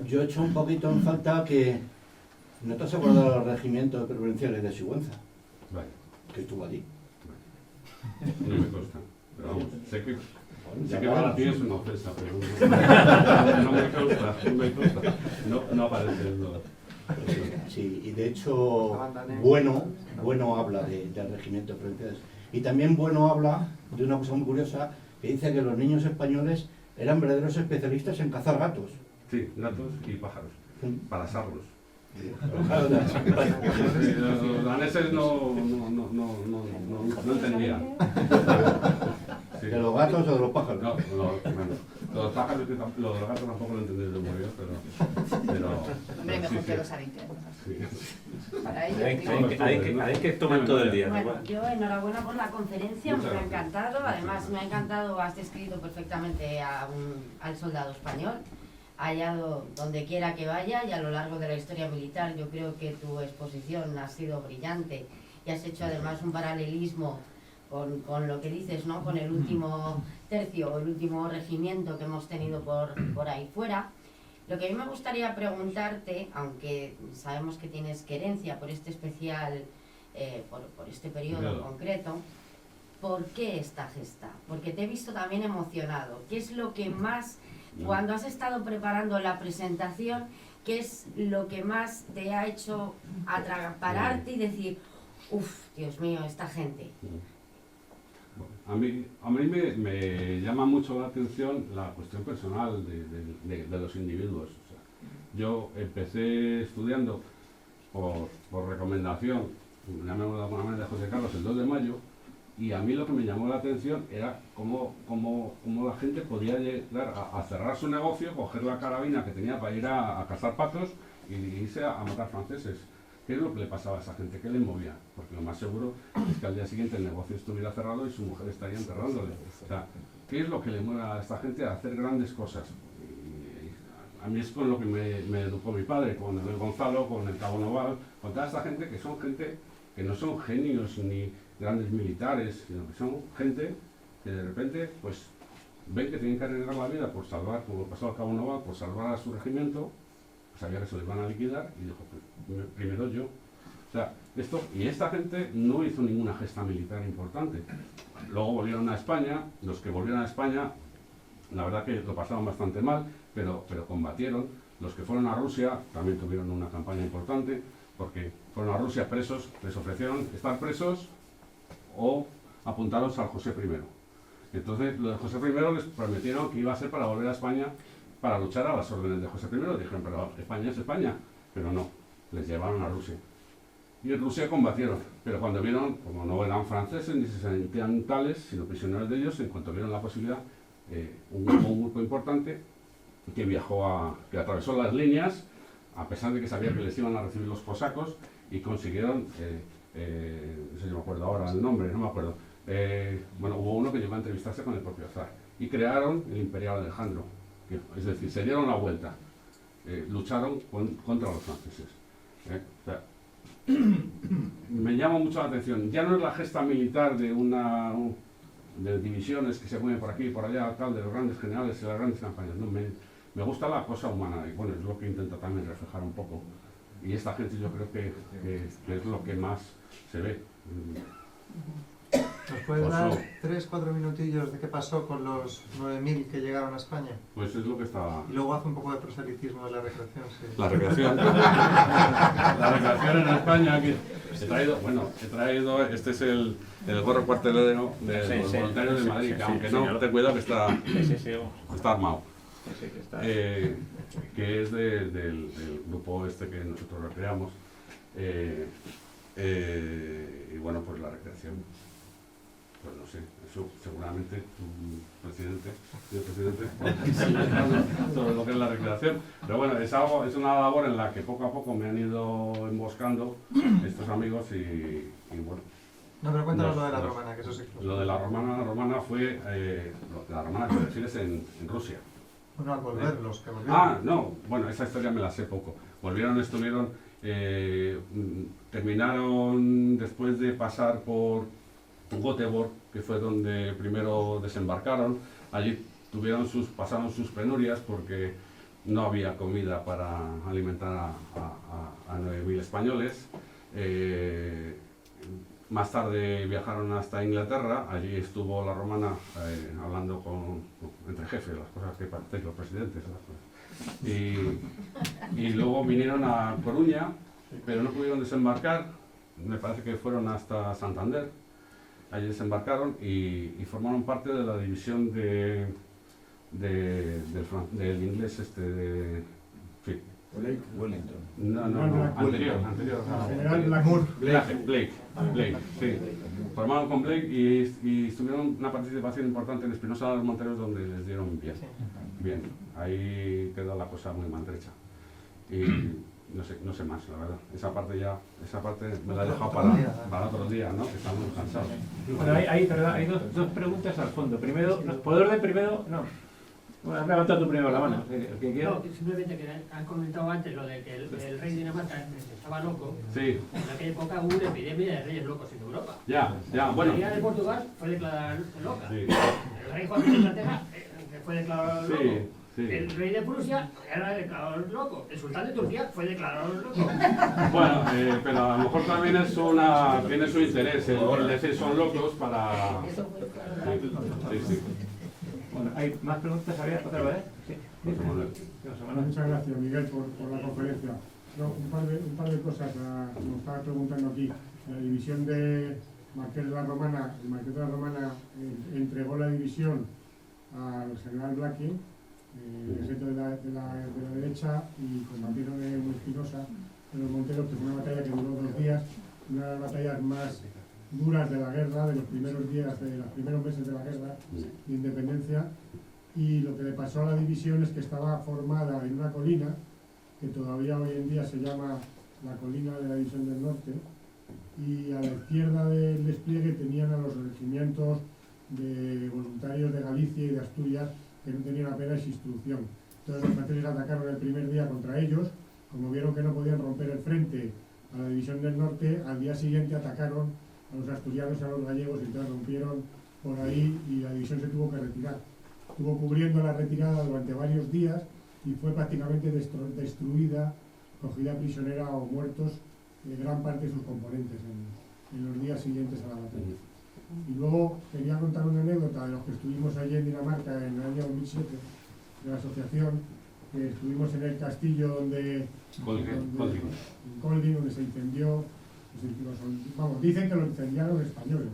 Yo he hecho un poquito en falta que no te has acordado del regimiento de provinciales de Sigüenza, que estuvo allí. No me consta, pero vamos, sé que para ti es una ofensa, pero no me consta, no aparece el dólar. Sí, y de hecho, bueno habla del regimiento de provinciales. Y también Bueno habla de una cosa muy curiosa, que dice que los niños españoles eran verdaderos especialistas en cazar gatos. Sí, gatos y pájaros, para asarlos. Los daneses no entendían. Sí. ¿De los gatos o de los pájaros? No, los pájaros, lo de los gatos tampoco lo entendí de muy bien, pero Hombre, mejor que los habitantes. Sí. Para ellos. Hay que tomar todo el día. Bueno, yo enhorabuena por la conferencia, Muchas me ha gracias. encantado. Además, me ha encantado, has descrito perfectamente al soldado español. allá donde quiera que vaya y a lo largo de la historia militar. Yo creo que tu exposición ha sido brillante y has hecho además un paralelismo con lo que dices, ¿no? Con el último tercio, el último regimiento que hemos tenido por ahí fuera. Lo que a mí me gustaría preguntarte, aunque sabemos que tienes querencia por este especial, por este periodo concreto, ¿por qué esta gesta? Porque te he visto también emocionado. ¿Qué es lo que más, cuando has estado preparando la presentación, qué es lo que más te ha hecho pararte y decir, uff, Dios mío, esta gente? A mí me llama mucho la atención la cuestión personal de los individuos. O sea, yo empecé estudiando por recomendación, llamémoslo de alguna manera, de José Carlos el 2 de mayo, y a mí lo que me llamó la atención era cómo la gente podía llegar a cerrar su negocio, coger la carabina que tenía para ir a cazar patos y irse a matar franceses. ¿Qué es lo que le pasaba a esa gente? ¿Qué le movía? Porque lo más seguro es que al día siguiente el negocio estuviera cerrado y su mujer estaría enterrándole. O sea, ¿qué es lo que le mueve a esta gente a hacer grandes cosas? Y a mí es con lo que me educó mi padre, con el Gonzalo, con el Cabo Noval, con toda esta gente que son gente que no son genios ni grandes militares, sino que son gente que de repente pues ven que tienen que arriesgar la vida por salvar, como pasó al Cabo Noval, por salvar a su regimiento. Sabía que se lo iban a liquidar y dijo, pues, primero yo. O sea, y esta gente no hizo ninguna gesta militar importante. Luego volvieron a España, los que volvieron a España, la verdad que lo pasaron bastante mal, pero combatieron. Los que fueron a Rusia también tuvieron una campaña importante, porque fueron a Rusia presos, les ofrecieron estar presos o apuntaros al José I. Entonces, lo de José I les prometieron que iba a ser para volver a España para luchar a las órdenes de José I. Dijeron, pero España es España. Pero no, les llevaron a Rusia. Y en Rusia combatieron, pero cuando vieron, como no eran franceses ni se sentían tales, sino prisioneros de ellos, en cuanto vieron la posibilidad, un grupo importante que que atravesó las líneas, a pesar de que sabía que les iban a recibir los cosacos, y consiguieron, no sé si me acuerdo ahora el nombre, no me acuerdo, bueno, hubo uno que llegó a entrevistarse con el propio zar, y crearon el Imperial Alejandro. Es decir, se dieron la vuelta, lucharon contra los franceses. O sea, me llama mucho la atención. Ya no es la gesta militar de divisiones que se mueven por aquí y por allá, tal, de los grandes generales y las grandes campañas. No, me gusta la cosa humana y bueno, es lo que intenta también reflejar un poco. Y esta gente yo creo que es lo que más se ve. ¿Nos puedes dar 3-4 minutillos de qué pasó con los 9.000 que llegaron a España? Pues es lo que estaba... Y luego hace un poco de proselitismo de la recreación, sí. La recreación. La recreación en España, que he traído, este es el gorro cuartelero de los voluntarios de Madrid, que aunque no, ten cuidado que está armado. Que es del grupo este que nosotros recreamos. Y bueno, pues la recreación. Pues no sé, eso seguramente presidente, sobre lo que es la recreación. Pero bueno, es una labor en la que poco a poco me han ido emboscando estos amigos y bueno. No, pero cuéntanos lo de la romana, que eso sí. Lo de la romana fue, la romana que refieres en Rusia. Bueno, al volver, los que volvieron. Ah, no, bueno, esa historia me la sé poco. Volvieron, estuvieron, terminaron después de pasar por Göteborg, que fue donde primero desembarcaron. Allí pasaron sus penurias porque no había comida para alimentar a 9.000 españoles. Más tarde viajaron hasta Inglaterra, allí estuvo la romana hablando entre jefes, las cosas que parecen los presidentes. Y luego vinieron a Coruña, pero no pudieron desembarcar, me parece que fueron hasta Santander. Allí desembarcaron y formaron parte de la división del inglés Wellington. No, anterior. General Blackmore. Blake, sí. Formaron con Blake y tuvieron una participación importante en Espinosa de los Monteros, donde les dieron bien. Ahí quedó la cosa muy maltrecha. Y no sé más, la verdad. Esa parte me la he dejado para otros días, ¿no? Que estamos cansados. Bueno, hay dos preguntas al fondo. Primero, ¿poder de primero? No. Bueno, has levantado tú primero la mano. El que quiera. No, simplemente que has comentado antes lo de que el rey de Dinamarca estaba loco. Sí. En aquella época hubo una epidemia de reyes locos en Europa. Ya, bueno. La reina de Portugal fue declarada loca. Sí. El rey Juan de Inglaterra fue declarado loco. Sí. El rey de Prusia era declarado loco. El sultán de Turquía fue declarado loco. Bueno, pero a lo mejor también tiene su interés el decir son locos para... Sí. Bueno, ¿hay más preguntas? ¿Había otra vez? Sí. Muchas gracias, Miguel, por la conferencia. No, un par de cosas. Nos estaba preguntando aquí. La división de Marqués de la Romana, el Marqués de la Romana entregó la división al general Blackie, el centro de la derecha, y combatieron en Espinosa, en los Monteros, que fue una batalla que duró 2 días, una de las batallas más duras de la guerra, de los primeros días, de los primeros meses de la guerra de independencia. Y lo que le pasó a la división es que estaba formada en una colina, que todavía hoy en día se llama la colina de la División del Norte, y a la izquierda del despliegue tenían a los regimientos de voluntarios de Galicia y de Asturias, que no tenían apenas instrucción. Entonces los franceses atacaron el primer día contra ellos. Como vieron que no podían romper el frente a la División del Norte, al día siguiente atacaron a los asturianos y a los gallegos, y entonces rompieron por ahí y la división se tuvo que retirar. Estuvo cubriendo la retirada durante varios días y fue prácticamente destruida, cogida prisionera o muertos gran parte de sus componentes en los días siguientes a la batalla. Y luego quería contar una anécdota de los que estuvimos allí en Dinamarca en el año 2007, de la asociación, que estuvimos en el castillo donde Kolding, donde se incendió. Vamos, dicen que lo incendiaron los españoles.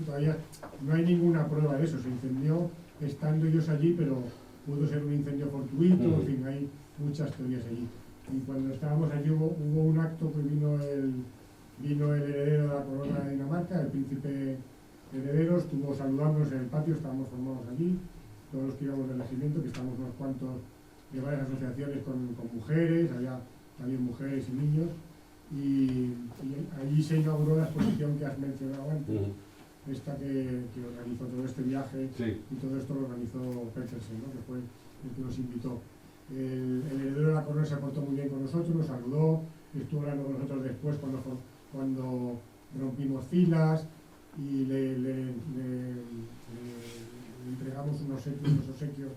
Todavía no hay ninguna prueba de eso. Se incendió estando ellos allí, pero pudo ser un incendio fortuito. En fin, hay muchas teorías allí. Y cuando estábamos allí hubo un acto que vino el heredero de la corona de Dinamarca, el príncipe heredero, estuvo saludándonos en el patio. Estábamos formados allí, todos los que íbamos del regimiento, que estamos unos cuantos de varias asociaciones con mujeres, había también mujeres y niños, y allí se inauguró la exposición que has mencionado antes, esta que organizó todo este viaje, y todo esto lo organizó Petersen, ¿no? Que fue el que nos invitó. El heredero de la corona se portó muy bien con nosotros, nos saludó, estuvo hablando con nosotros después cuando rompimos filas, y le entregamos unos obsequios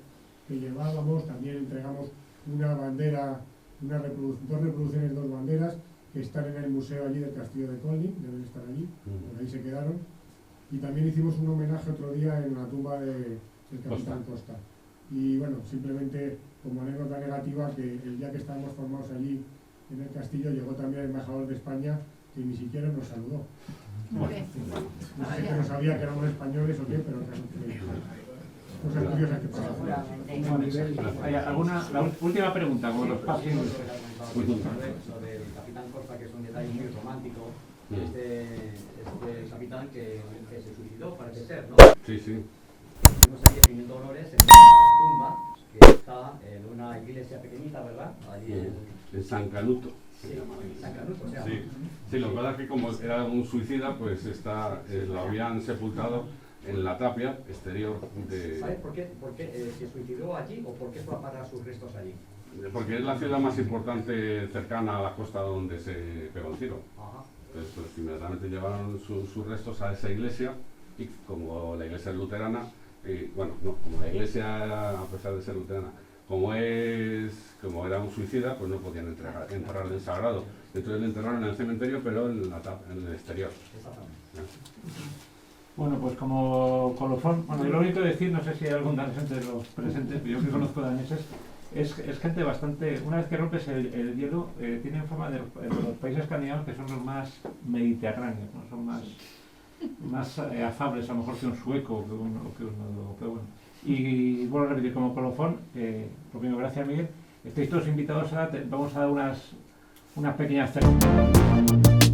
que llevábamos. También entregamos una bandera, dos reproducciones de 2 banderas que están en el museo allí del castillo de Kolding, deben estar allí, por ahí se quedaron. Y también hicimos un homenaje otro día en la tumba del capitán Costa. Y bueno, simplemente como anécdota negativa, que el día que estábamos formados allí en el castillo llegó también el embajador de España, que ni siquiera nos saludó. No sé que no sabía que éramos españoles o qué, pero cosas curiosas que pasan. La última pregunta, como los pasos. Lo del capitán Costa, que es un detalle muy romántico, este capitán que se suicidó, parece ser, ¿no? Sí. Estuvimos aquí rindiendo honores en una tumba que está en una iglesia pequeñita, ¿verdad? Allí en San Canuto. Sí, San Canuto, o sea. Sí, lo que pasa es que como era un suicida, pues lo habían sepultado en la tapia exterior de... ¿Sabes por qué se suicidó allí o por qué fue a parar sus restos allí? Porque es la ciudad más importante cercana a la costa donde se pegó el tiro. Entonces, pues inmediatamente llevaron sus restos a esa iglesia, y como la iglesia es luterana, como la iglesia, a pesar de ser luterana, como era un suicida, pues no podían enterrarle en sagrado. Entonces le enterraron en el cementerio, pero en el exterior. Bueno, pues como colofón, yo lo único que decir, no sé si hay algún danés de los presentes, pero yo que conozco daneses, es gente bastante, una vez que rompes el hielo, tienen fama de los países escandinavos que son los más mediterráneos, ¿no? Son más afables a lo mejor que un sueco o que un europeo. Bueno. Y vuelvo a repetir como colofón, por primero, gracias Miguel, estáis todos invitados vamos a dar unas pequeñas ceremonias.